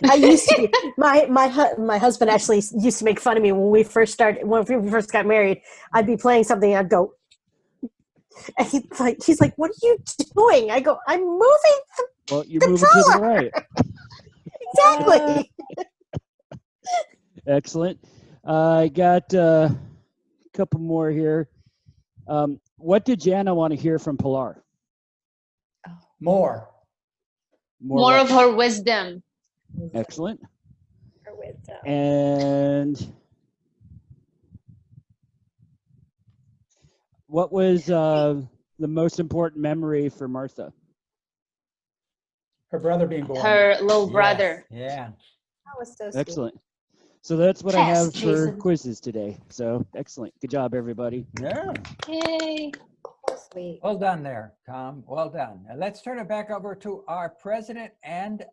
I used to be. My husband actually used to make fun of me when we first got married. I'd be playing something, I'd go, and he's like, "What are you doing?" I go, "I'm moving the Well, you're moving to the right. exactly." Excellent. I got a couple more here. What did Jana want to hear from Pilar? More. More of her wisdom. Excellent. Her wisdom. And what was the most important memory for Martha? Her brother being born. Her little brother. Yeah. That was so sweet. Excellent. So that's what I Yes, have for Jason. quizzes today. So excellent. Good job, everybody. Yeah. Yay. Sweet. Well done there, Tom. Well done. Now let's turn it back over to our president and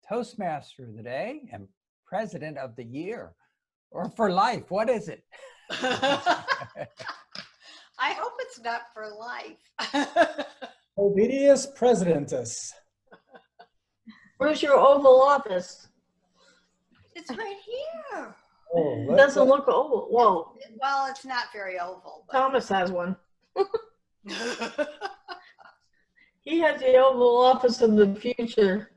Toastmaster of the day and president of the year, or for life. What is it? I hope it's not for life. Obedius Presidentus. Where's your Oval Office? It's right here. Oh, It doesn't look oval. Whoa, Well, it's not very oval. But Thomas has one. He has the Oval Office of the future.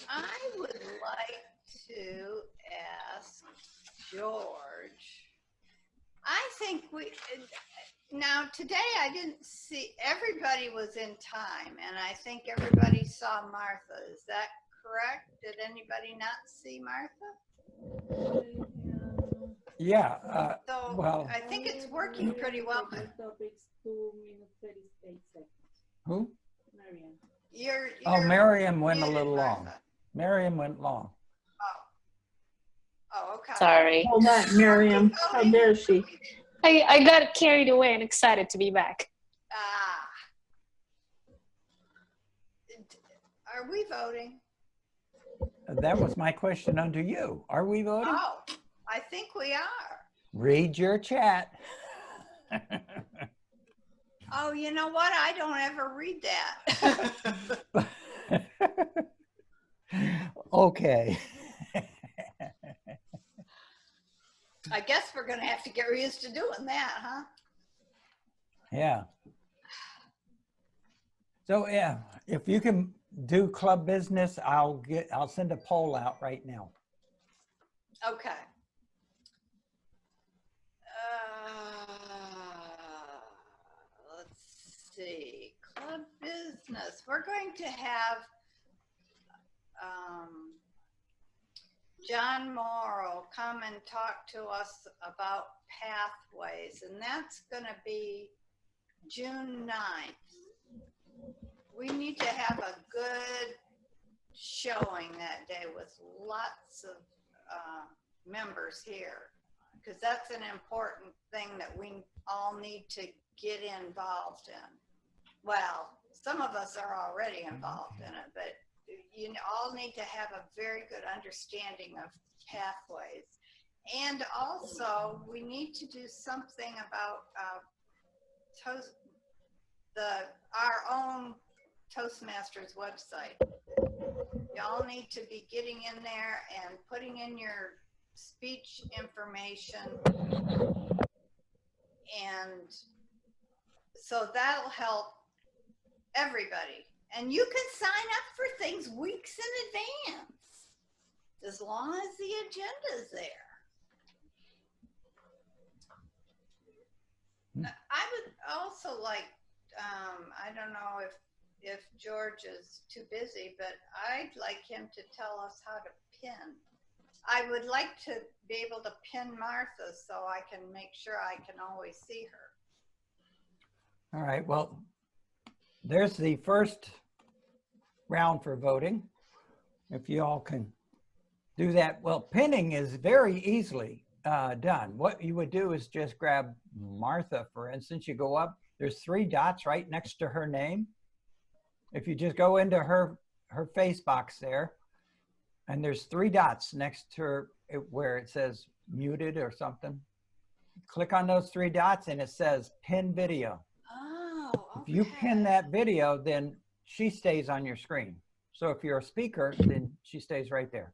I would like to ask George. I think now today I didn't see, everybody was in time, and I think everybody saw Martha. Is that correct? Did anybody not see Martha? Yeah, So well, I think it's working pretty well. But who? you're Oh, Miriam went a muted, little long. Martha. Miriam went long. Oh, okay. Sorry. Hold that, Miriam. How dare she? I got carried away and excited to be back. Ah. Are we voting? That was my question unto you. Are we voting? Oh, I think we are. Read your chat. Oh, you know what? I don't ever read that. Okay. I guess we're going to have to get used to doing that, huh? Yeah. So yeah, if you can do club business, I'll send a poll out right now. Okay. Let's see. Club business. We're going to have John Morrow come and talk to us about pathways, and that's going to be June 9th. We need to have a good showing that day with lots of members here, because that's an important thing that we all need to get involved in. Well, some of us are already involved in it, but you all need to have a very good understanding of pathways. And also, we need to do something about our own Toastmasters website. Y'all need to be getting in there and putting in your speech information, and so that'll help everybody. And you can sign up for things weeks in advance, as long as the agenda's there. I would also like, I don't know if George is too busy, but I'd like him to tell us how to pin. I would like to be able to pin Martha so I can make sure I can always see her. All right, well, there's the first round for voting. If you all can do that. Well, pinning is very easily done. What you would do is just grab Martha, for instance. You go up, there's 3 dots right next to her name. If you just go into her face box there, and there's 3 dots next to her where it says muted or something. Click on those 3 dots and it says pin video. Oh, okay. If you pin that video, then she stays on your screen. So if you're a speaker, then she stays right there.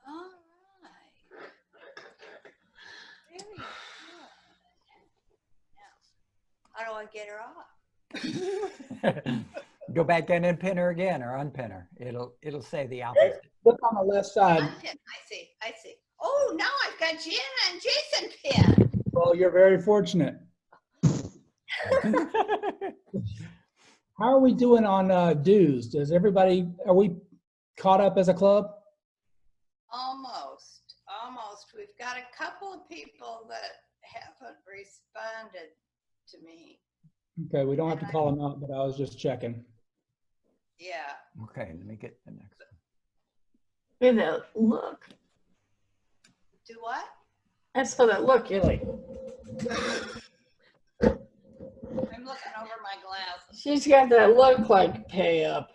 All right. Very good. Now, how do I get her off? Go back in and pin her again or unpin her. It'll say the opposite. Look on the left side. Unpin. I see. Oh, now I've got Jana and Jason pinned. Well, you're very fortunate. How are we doing on dues? Are we caught up as a club? Almost. We've got a couple of people that haven't responded to me. Okay, we don't have to call them out, but I was just checking. Yeah. Okay, let me get the next Look at that look. Do what? I saw that look. You're like, I'm looking over my glasses. she's got that look like pay up.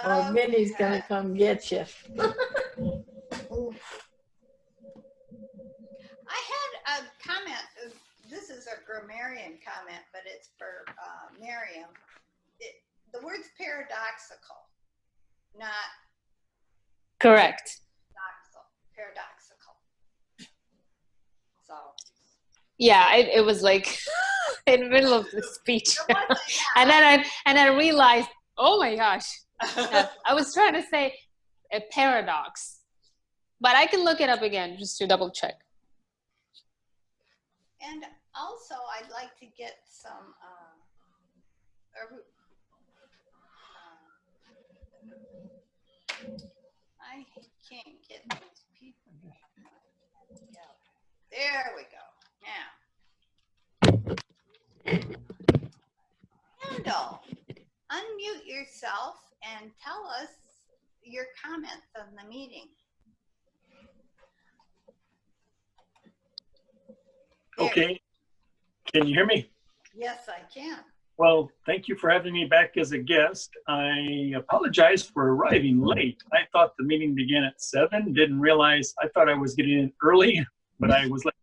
Or Minnie's gonna come get you. I had a comment. This is a grammarian comment, but it's for Miriam. The the word's paradoxical, not Correct. paradoxical. So. Yeah, it was like in the middle of the speech. and then I realized, oh my gosh, I was trying to say a paradox, but I can look it up again just to double check. And also, I'd like to get some, I can't get these people. There we go. Now, Randall, unmute yourself and tell us your comments on the meeting. There. Okay. Can you hear me? Yes, I can. Well, thank you for having me back as a guest. I apologize for arriving late. I thought the meeting began at 7. Didn't realize, I thought I was getting in early, but I was late.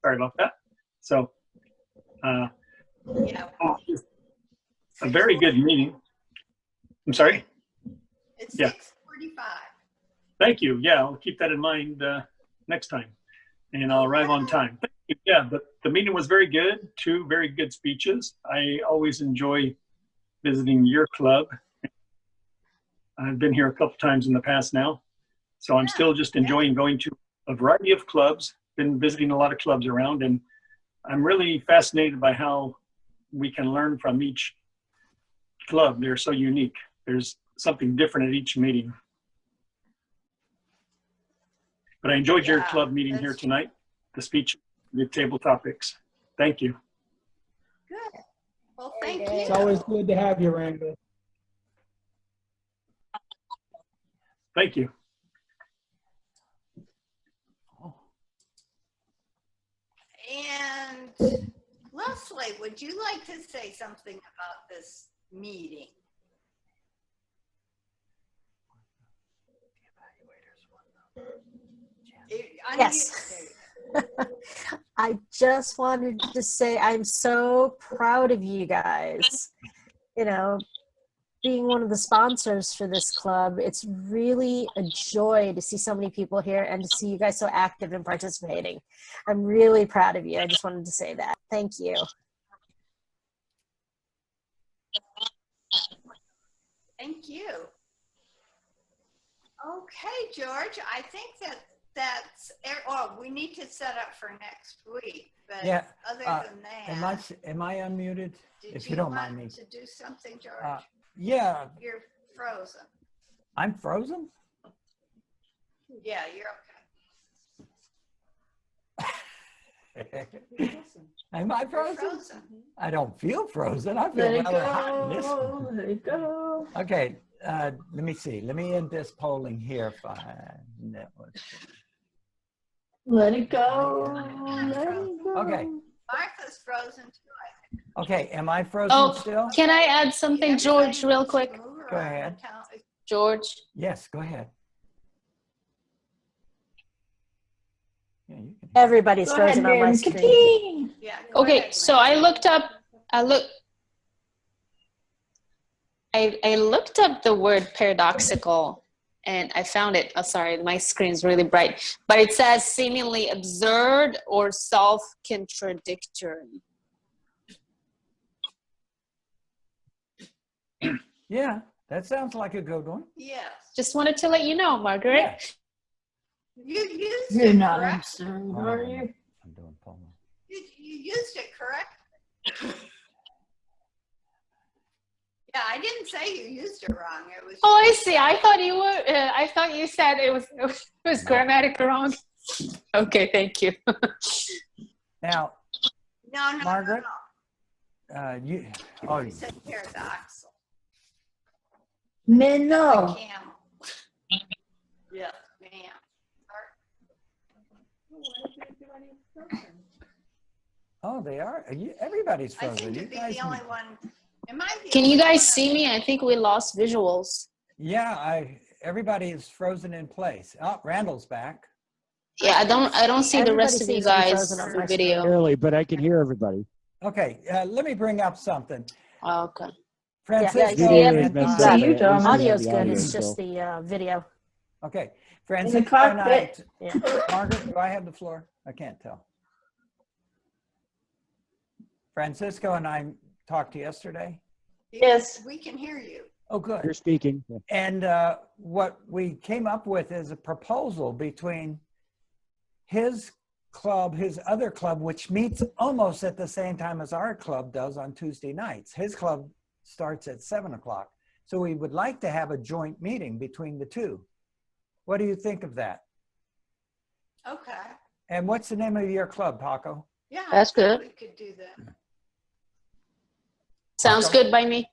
Sorry about that. So, Yeah. a very good meeting. I'm sorry? It's Yeah. 6:45. Thank you. Yeah, I'll keep that in mind next time, and I'll arrive on time. Thank you. Yeah, but the meeting was very good. 2 very good speeches. I always enjoy visiting your club. I've been here a couple times in the past now, so I'm still just enjoying going to a variety of clubs. Been visiting a lot of clubs around, and I'm really fascinated by how we can learn from each club. They're so unique. There's something different at each meeting. But I enjoyed your club meeting here tonight, the speech, the table topics. Thank you. Good. Well, thank you. It's always good to have you, Randall. Thank you. And Leslie, would you like to say something about this meeting? Yes. I just wanted to say I'm so proud of you guys. You know, being one of the sponsors for this club, it's really a joy to see so many people here and to see you guys so active and participating. I'm really proud of you. I just wanted to say that. Thank you. Thank you. Okay, George, I think that's, oh, we need to set up for next week, but Yeah, other than that. Am I unmuted? Did If you don't mind want me. to do something, George? Yeah, You're frozen. I'm frozen? Yeah, you're okay. Am I You're frozen? frozen. I don't feel frozen. I feel rather hot in this one. Let it go. Okay, let me see. Let me end this polling here. Fine. Let it go. Let it go. Okay, Martha's frozen too, I think. okay. Am I frozen Oh, still? can I add something, George, real quick? Go ahead. George? Yes, go ahead. Yeah, you can. Everybody's Go frozen ahead, on my Mary. screen. Ka-ting. Yeah. go Okay, ahead, so Lynn. I looked up the word paradoxical and I found it. Oh, sorry, my screen's really bright, but it says seemingly absurd or self-contradictory. Yeah, that sounds like a good one. Yes. Just wanted to let you know, Margaret. Yeah. You used You're it not correct. absurd, are you? I'm doing polling. You used it correct. Yeah, I didn't say you used it wrong. It was. Oh, I see. I thought you were. I thought you said it was grammatically wrong. Okay, thank you. Now, No, Margaret? no. you. You Oh, said paradoxical. Men, no. Camel. Yeah, ma'am. oh, they are. Everybody's I frozen. seem to You be guys. the only one. Am I the Can you only guys one see me? I think we lost visuals. Yeah, everybody is frozen in place. Oh, Randall's back. Yeah, I don't see the Everybody rest of you seems to be guys frozen on through my video. Barely, but I can hear everybody. Okay, let me bring up something. Okay. Francisco Video is and messed I- up. See you, At least we Thomas. have Audio's the good. audio It's just still. the video. Okay, In the Francisco and I, cockpit. Yeah. Margaret, do I have the floor? I can't tell. Francisco and I talked yesterday. Yes. We can hear you. Oh, good. You're speaking. And what we came up with is a proposal between his club, his other club, which meets almost at the same time as our club does on Tuesday nights. His club starts at 7 o'clock. So we would like to have a joint meeting between the two. What do you think of that? Okay. And what's the name of your club, Paco? Yeah. That's I think good. We could do that. Sounds good by me.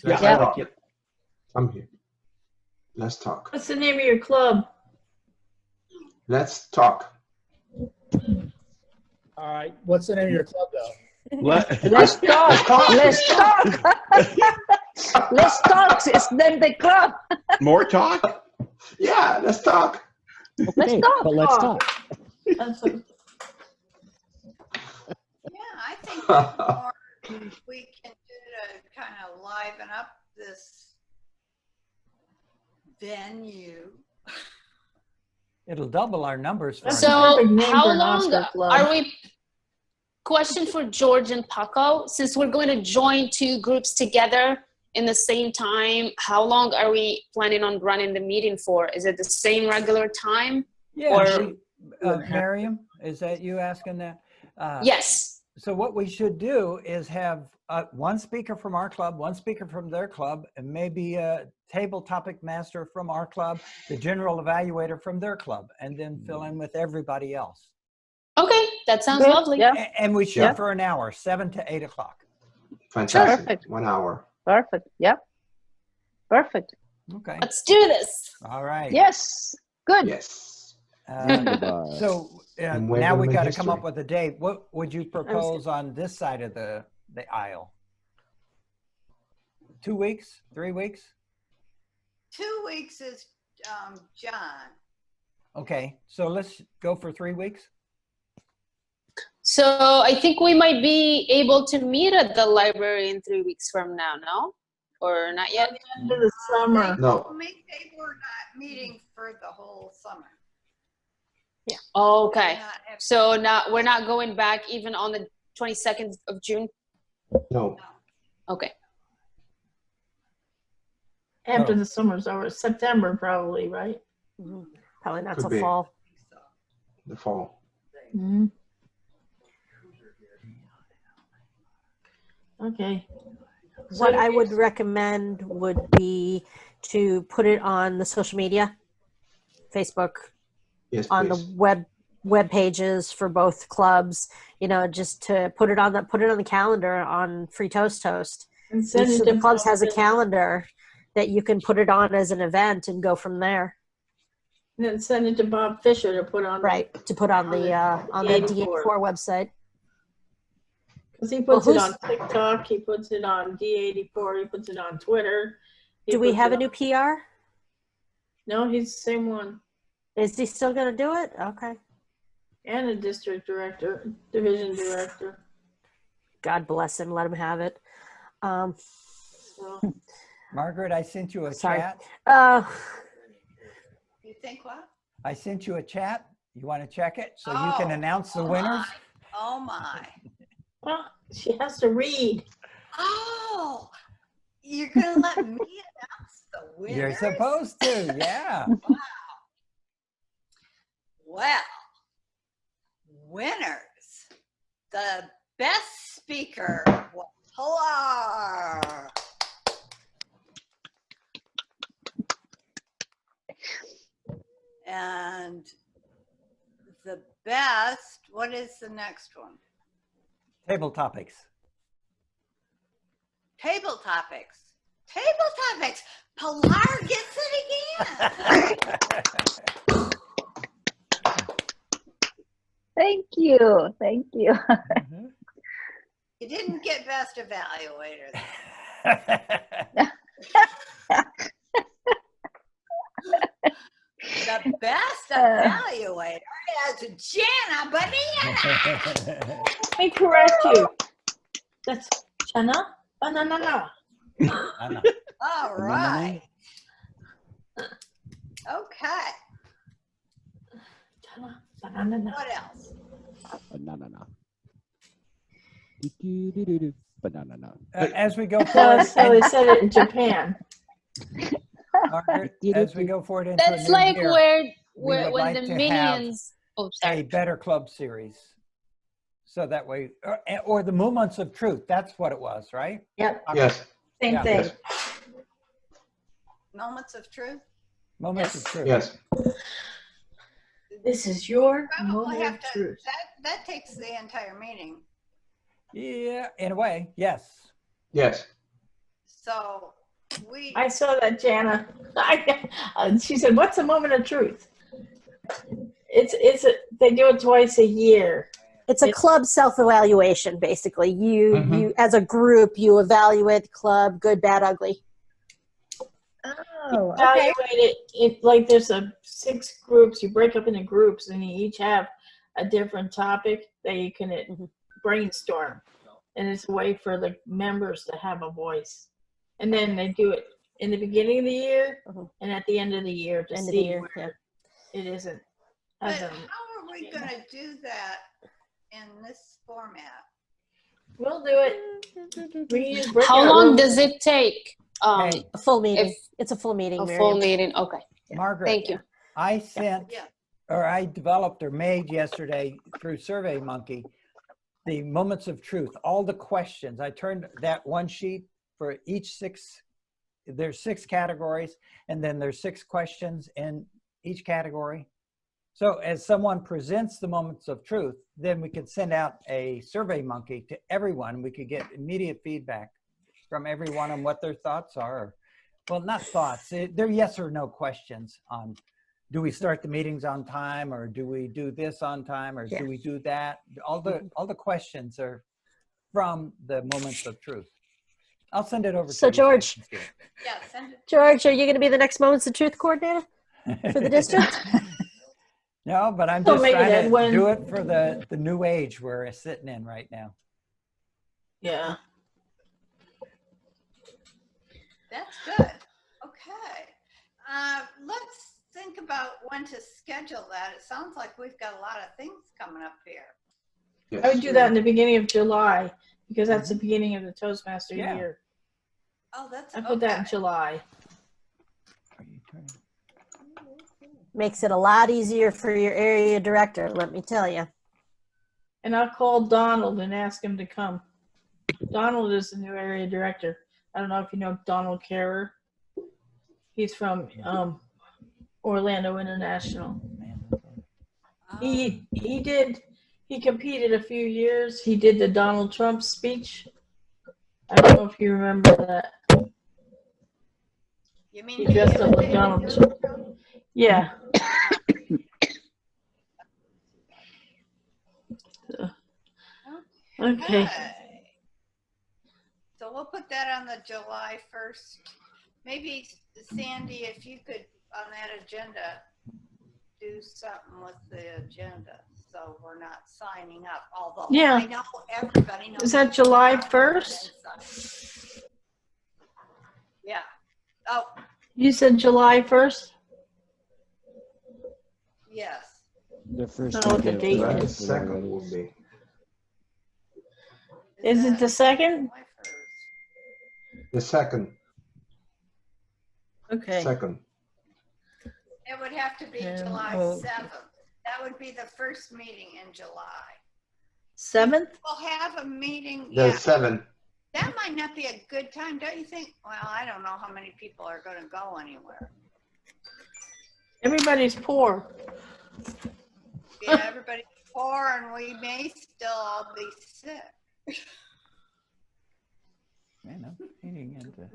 Yeah, Yeah. I like it. I'm here. Let's talk. What's the name of your club? Let's talk. All right. What's the name of your club, though? Let's talk. Let's talk. Let's talk. It's then the club. More talk? Yeah, let's talk. Let's Okay, talk. but let's talk. That's a, Yeah, I think the more we can do to kind of liven up this venue. It'll double our numbers. That's For So- us. So perfect name how for an long Oscar club. are we? Question for George and Paco. Since we're going to join two groups together in the same time, how long are we planning on running the meeting for? Is it the same regular time? Yeah, Or- Miriam, is that you asking that? Yes. So what we should do is have one speaker from our club, one speaker from their club, and maybe a table topic master from our club, the general evaluator from their club, and then fill in with everybody else. Okay, that sounds Good, lovely. yeah. And we shoot Yeah. for an hour, 7 to 8 o'clock. Fantastic. Perfect. 1 hour. Perfect. Yep. Perfect. Okay. Let's do this. All right. Yes. Good. Yes. So And we're now gonna we make got to come up history. with a date. What would you propose on this side of the aisle? 2 weeks? 3 weeks? 2 weeks is John. Okay, so let's go for 3 weeks. So I think we might be able to meet at the library in 3 weeks from now, no? Or not yet? end of the summer. No. Maybe we're not meeting for the whole summer. Okay. Not every- So now we're not going back even on the 22nd of June? No. Okay. After the summer's over, September probably, right? Mhm. Probably not Could till be. fall. The fall. Mm-hmm. Okay. What So I would recommend would be to put it on the social media, Facebook, Yes, on please. the web pages for both clubs. You know, just to put it on the calendar on Free Toast Toast. and send Each it of the to clubs has a Bob calendar that you can put it on as an event and go from there. And then send it to Bob Fisher to put on. Right, to put on the D84 D84 website. Because he puts Well, it on TikTok, he puts it on D84, he puts it on Twitter. he Do we puts have it a new PR? No, he's the same one. Is he still going to do it? Okay. And a district director, division director. God bless him. Let him have it. So, Margaret, I sent you a Sorry. chat. You think what? I sent you a chat. You want to check it so you can announce the winners? Oh my. well, she has to read. Oh, you're gonna let me announce the winners? You're supposed to, yeah. Well, winners. The best speaker was Pilar. And the best, what is the next one? Table topics. Table topics. Table topics. Pilar gets it again. Thank you. Thank you. You didn't get best evaluator. The best evaluator is Jana Banana. Let me correct you. That's Jenna Banana. Banana. All right. Okay. Banana. What else? Banana. Do-do-do-do-do. Banana. As we go forward, That's how they said it in Japan. Margaret, as we go forward into That's a new like year, we would when like the to minions. Oh, a sorry. better club series. So that way, or the Moments of Truth, that's what it was, right? Yep. Yes. Same Yeah. thing. Yes. Moments of truth? Moments of Truth. Yes. This is your Probably moment have of to, truth. that takes the entire meeting. Yeah, in a way, yes. Yes. So we, I saw that, Jana. She said, "What's a moment of truth?" They do it twice a year. It's a club self-evaluation, basically. You Mhm. you as a group, you evaluate the club, good, bad, ugly. Oh, okay. Evaluate it like there's 6 groups. You break up into groups, and you each have a different topic that you can brainstorm. And it's a way for the members to have a voice. And then they do it in the beginning of the year and at the end of the year to End of the see year, where it isn't. but As a, how are we gonna do that in this format? we'll do it. We use breakout How long rooms. does it take? Hey, A full meeting. If It's a full meeting, a Miriam. full meeting. Okay. Margaret, Thank you. I sent, Yeah. or I developed or made yesterday through SurveyMonkey, the Moments of Truth, all the questions. I turned that one sheet for each 6, there's 6 categories, and then there's 6 questions in each category. So as someone presents the Moments of Truth, then we could send out a SurveyMonkey to everyone. We could get immediate feedback from everyone on what their thoughts are. Well, not thoughts, they're yes or no questions on, do we start the meetings on time, or do we do this on time, or Yeah. do we do that? All the questions are from the Moments of Truth. I'll send it over So to you. so you George, can see it. Yeah, send it. George, are you going to be the next Moments of Truth coordinator for the district? No, but I'm So just maybe trying that to when- do it for the new age we're sitting in right now. Yeah. That's good. Okay. Let's think about when to schedule that. It sounds like we've got a lot of things coming up here. Yes. I would do that in the beginning of July because that's the beginning of the Toastmaster Yeah. year. Oh, that's I put that in okay. July. Makes it a lot easier for your area director, let me tell you. And I'll call Donald and ask him to come. Donald is the new area director. I don't know if you know Donald Carer. He's from Orlando International. He competed a few years. He did the Donald Trump speech. I don't know if you remember that. You mean He dressed up like Donald Trump. Yeah. Okay. So we'll put that on the July 1st. Maybe Sandy, if you could, on that agenda, do something with the agenda so we're not signing up, although Yeah. I know everybody knows. Is that July 1st? Yeah. Oh, You said July 1st? yes. The first I don't know what the weekend of date July The is. for second everybody. will be. Is it the second? July 1st? The second. Okay. Second. It would have to be July 7th. That would be the first meeting in July. 7th? We'll have a meeting, The yeah. 7th. That might not be a good time, don't you think? Well, I don't know how many people are going to go anywhere. Everybody's poor. Yeah, everybody's poor and we may still all be sick. Man, I'm eating into,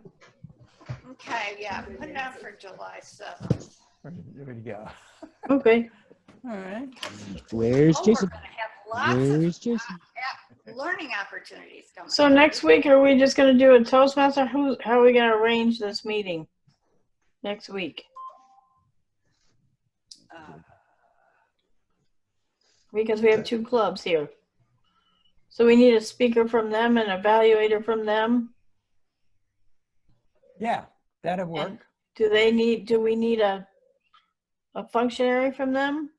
Okay, yeah, put it on for July 7th. where'd you go? Okay. All right. Where's Oh, Jason? we're going to have lots Where's Jason? of learning opportunities coming. So next week, are we just going to do a Toastmaster? How are we going to arrange this meeting next week? Because we have 2 clubs here. So we need a speaker from them and an evaluator from them. Yeah, that'll work. And do we need a functionary from them?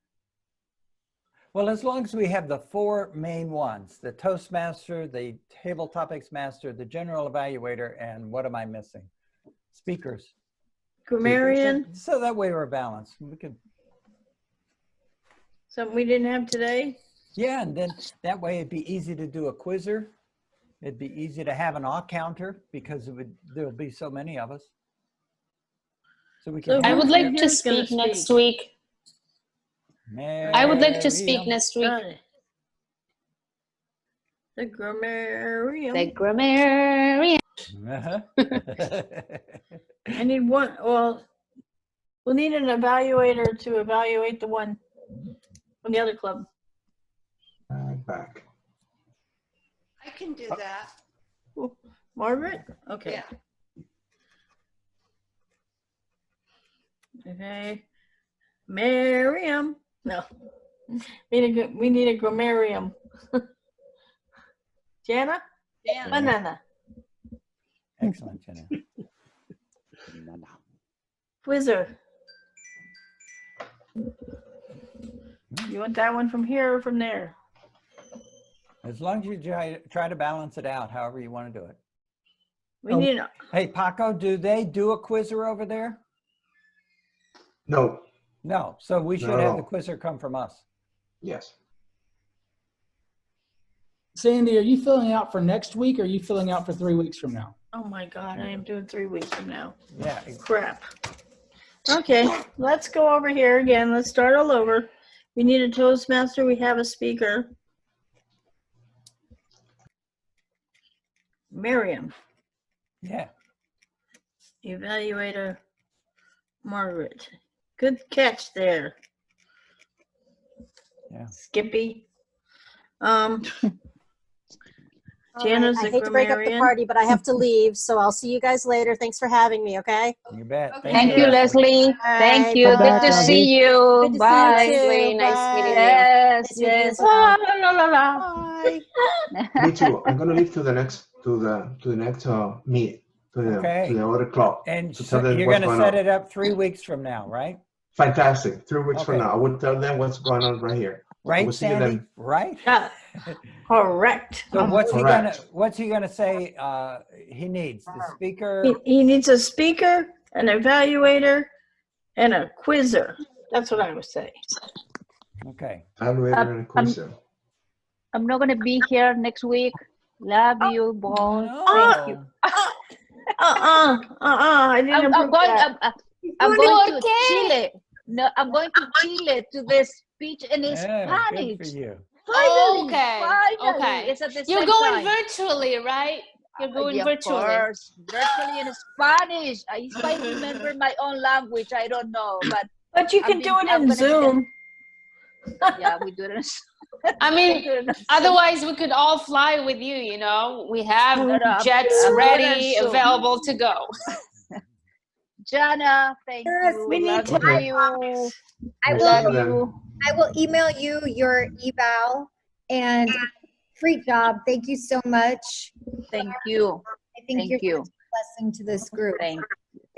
Well, as long as we have the 4 main ones, the Toastmaster, the Table Topics Master, the General Evaluator, and what am I missing? Speakers. Grammarian, So that way we're balanced. We could, something we didn't have today? yeah, and then that way it'd be easy to do a quizzer. It'd be easy to have an all counter because there'll be so many of us. So we can. So I would who like from to here is gonna speak next speak? week. I would like to speak Miriam. next week. The grammarian. The grammarian. Uh-huh. I need one, well, we'll need an evaluator to evaluate the one from the other club. Back. I can do that. Ooh, Margaret? Okay. Yeah. Okay. Miriam. No. We need a grammarian. Jana? Dan. Banana. Excellent, Jenna. Quizzer. You want that one from here or from there? As long as you try to balance it out, however you want to do it. We need, Hey, Paco, do they do a quizzer over there? No. No, so we should No. have the quizzer come from us. Yes. Sandy, are you filling out for next week or are you filling out for 3 weeks from now? oh my God, I am doing 3 weeks from now. Yeah. Crap. Okay, let's go over here again. Let's start all over. We need a Toastmaster. We have a speaker. Miriam. Yeah. Evaluator. Margaret. Good catch there. Yeah. Skippy. All Jana's right, I a hate to break up the grammarian. party, but I have to leave, so I'll see you guys later. Thanks for having me, okay? You bet. Okay. Thank you, Leslie. Thank Bye. you. Come Good back, to Abby. see you. Good to Bye. see you too. Leslie, nice meeting you. Yes, Nice meeting you yes. as well. La, la, la, la. Bye. Me too. I'm gonna leave to the next meet to Okay. the other club. And to so tell them you're what's going to going set on. it up 3 weeks from now, right? Fantastic. 3 weeks from Okay. now, I will tell them what's going on right here. I Right, will see you Sandy? then. Right? Yeah, correct. So what's Correct. he gonna say he needs? The speaker? He needs a speaker, an evaluator, and a quizzer. That's what I would say. Okay. Evaluator and a quizzer. I'm not gonna be here next week. Love you, both. No. Thank you. I didn't I'm approve going. that. I'm going to ¿Por qué? Chile. No, I'm going to Chile to the speech in Yeah, Spanish. good for you. Finally, Okay, finally. okay. It's at the You're same going time. virtually, right? You're going Yeah, virtually. Of course, virtually in Spanish. If I remember my own language, I don't know, But you I'm can do being- it I'm in gonna be Zoom. yeah, we do it. I We mean, do it in Zoom. otherwise we could all fly with you, you know. We have No, no, jets I'm ready, Zoom. available to go. Jana, thank Yes, you. we need Love to- you. I We'll will see you then. I will email you your eval and great job. Thank you so much. Thank you. I think Thank you're you. such a blessing to this group. Thank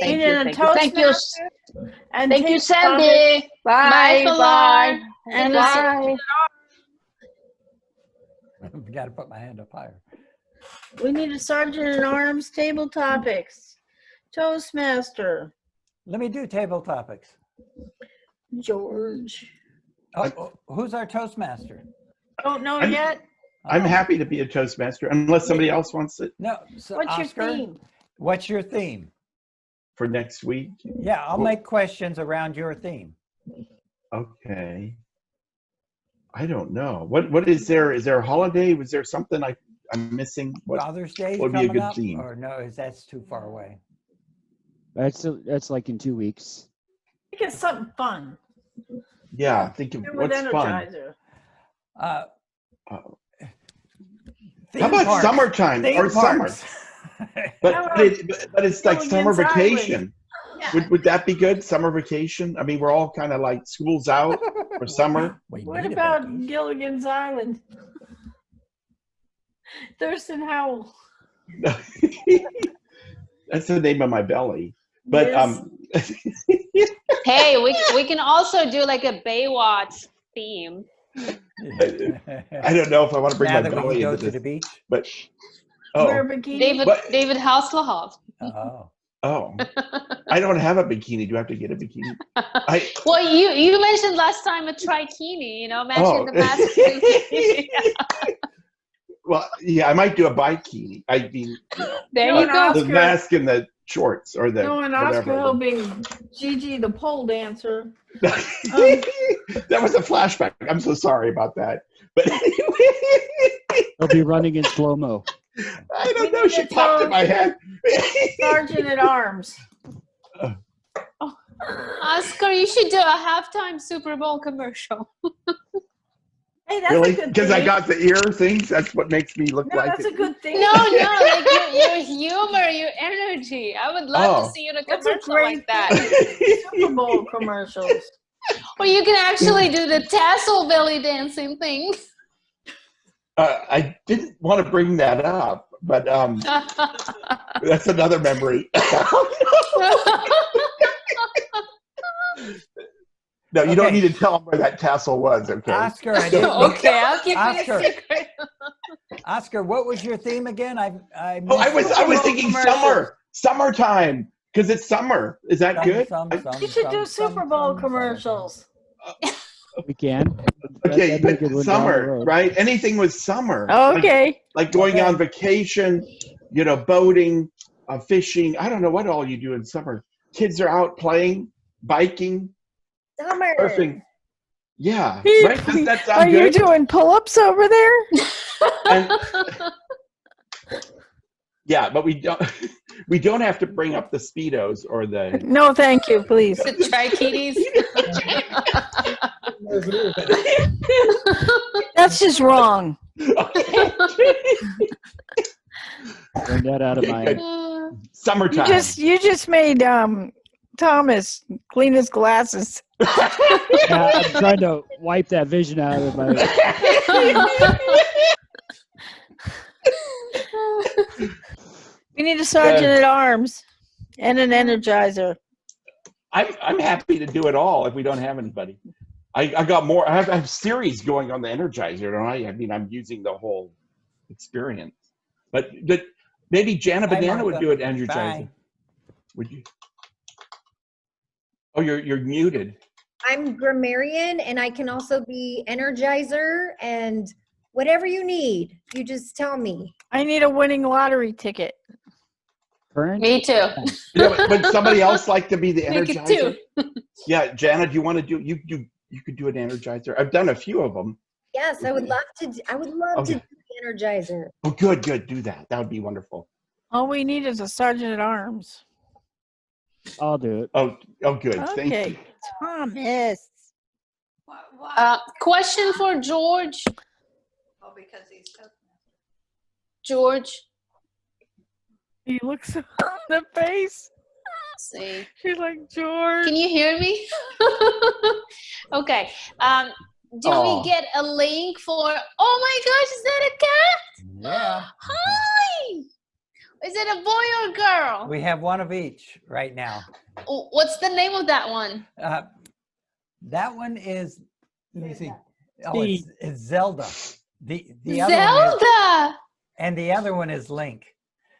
We you. need a Thank you. Thank you. Toastmaster and Thank you, table topics. Sandy. Bye. Bye, Pilar. Bye. And Bye. I gotta put my hand up higher. we need a sergeant at arms, table topics, Toastmaster, Let me do table topics. George. Who's our Toastmaster? Don't know I'm- yet. I'm Oh, happy to be a Toastmaster unless somebody else wants it No, so What's your Oscar, theme? what's your theme? for next week. Yeah, I'll make questions around your theme. Okay. I don't know. What is there? Is there a holiday? Was there something I'm missing? What? Father's Day would be a coming good up, theme? or no? That's too far away. That's like in 2 weeks. Think of something fun. Yeah, think of Do with what's fun. Energizer. Uh, theme How about parks. summertime Theme or summer? parks. But it's like summer Gilligan's Island. vacation. Yeah. Would that be good? Summer vacation? I mean, we're all kind of like school's out for summer. We What need a about vacation. Gilligan's Island? Thurston Howell. That's the name of my belly. But Yes. Hey, we can also do like a Baywatch theme. I don't know if I want to bring Now my that we belly can go into to this, the beach. but Wear a oh, bikini. David Hasselhoff. Oh. I don't have a bikini. Do I have to get a bikini? Well, you mentioned last time a trikini, you know, matching the mask. Well, yeah, I might do a bikini. I mean, There No, you go. the mask and the shorts or the No, and whatever. Oscar helping Gigi the pole dancer. That was a flashback. I'm so sorry about that. But They'll be running in slow-mo. I don't know. She popped in my head. Sergeant at Arms. Oscar, you should do a halftime Super Bowl commercial. Hey, that's Really? a good Because thing. I got the ear things. That's what makes me look No, like that's it. a good thing. No, like your humor, your energy. I would love to see you in a That's a commercial great like that. Super Bowl commercials. Or you can actually do the tassel belly dancing thing. I didn't want to bring that up, but that's another memory. No, you don't Okay. need to tell them where that tassel was, okay? Oscar, I didn't. Okay, I'll keep Oscar. it a secret. Oscar, what was your theme again? I Oh, I was Bowl thinking commercials. summertime, because it's summer. Is that good? You should do Super Bowl commercials. We can. Okay, That'd be a good but one down the summer, road. right? Anything with summer. Okay. Like going Okay. on vacation, boating, fishing. I don't know what all you do in summer. Kids are out playing, biking, Summer. surfing. Yeah, He- right? Doesn't that sound Are you good? doing pull-ups over there? And- yeah, but we don't have to bring up the Speedos or the. No, thank you, please. The trikinis. That's just wrong. Bring that out of my head. Summertime. You just made Thomas clean his glasses. Yeah, I'm trying to wipe that vision out of my We need a sergeant at arms and an energizer. I'm happy to do it all if we don't have anybody. I got more. I have series going on the Energizer, don't I? I mean, I'm using the whole experience. But maybe Jana Bye, Banana would Martha. do it Energizer. Bye. Would you? Oh, you're muted. I'm grammarian, and I can also be energizer and whatever you need. You just tell me. I need a winning lottery ticket. current. Me too. Would somebody else like to be the Make it Energizer? two. Yeah, Jana, do you want to do? You could do an Energizer. I've done a few of them. Yes, I would love to. I would love to Okay. do the energizer. Oh, good. Do that. That would be wonderful. All we need is a sergeant at arms. I'll do it. Oh, good. Thank you. Okay, Thomas. Question for George. Oh, because he's so. George, He looks on the face. let's see. She's like, George. Can you hear me? Okay. Do Aw. we get a link for? Oh my gosh, is that a cat? Yeah. Hi. Is it a boy or girl? We have one of each right now. What's the name of that one? That one is, let me see. Oh, Steve. it's Zelda. The other one is, Zelda. and the other one is Link.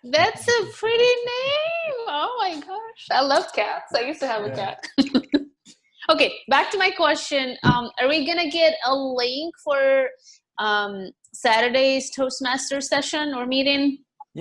That's a pretty name. Oh my gosh. I love cats. I used to have a cat. Okay, back to my question. Are we going to get a link for Saturday's Toastmaster session or meeting?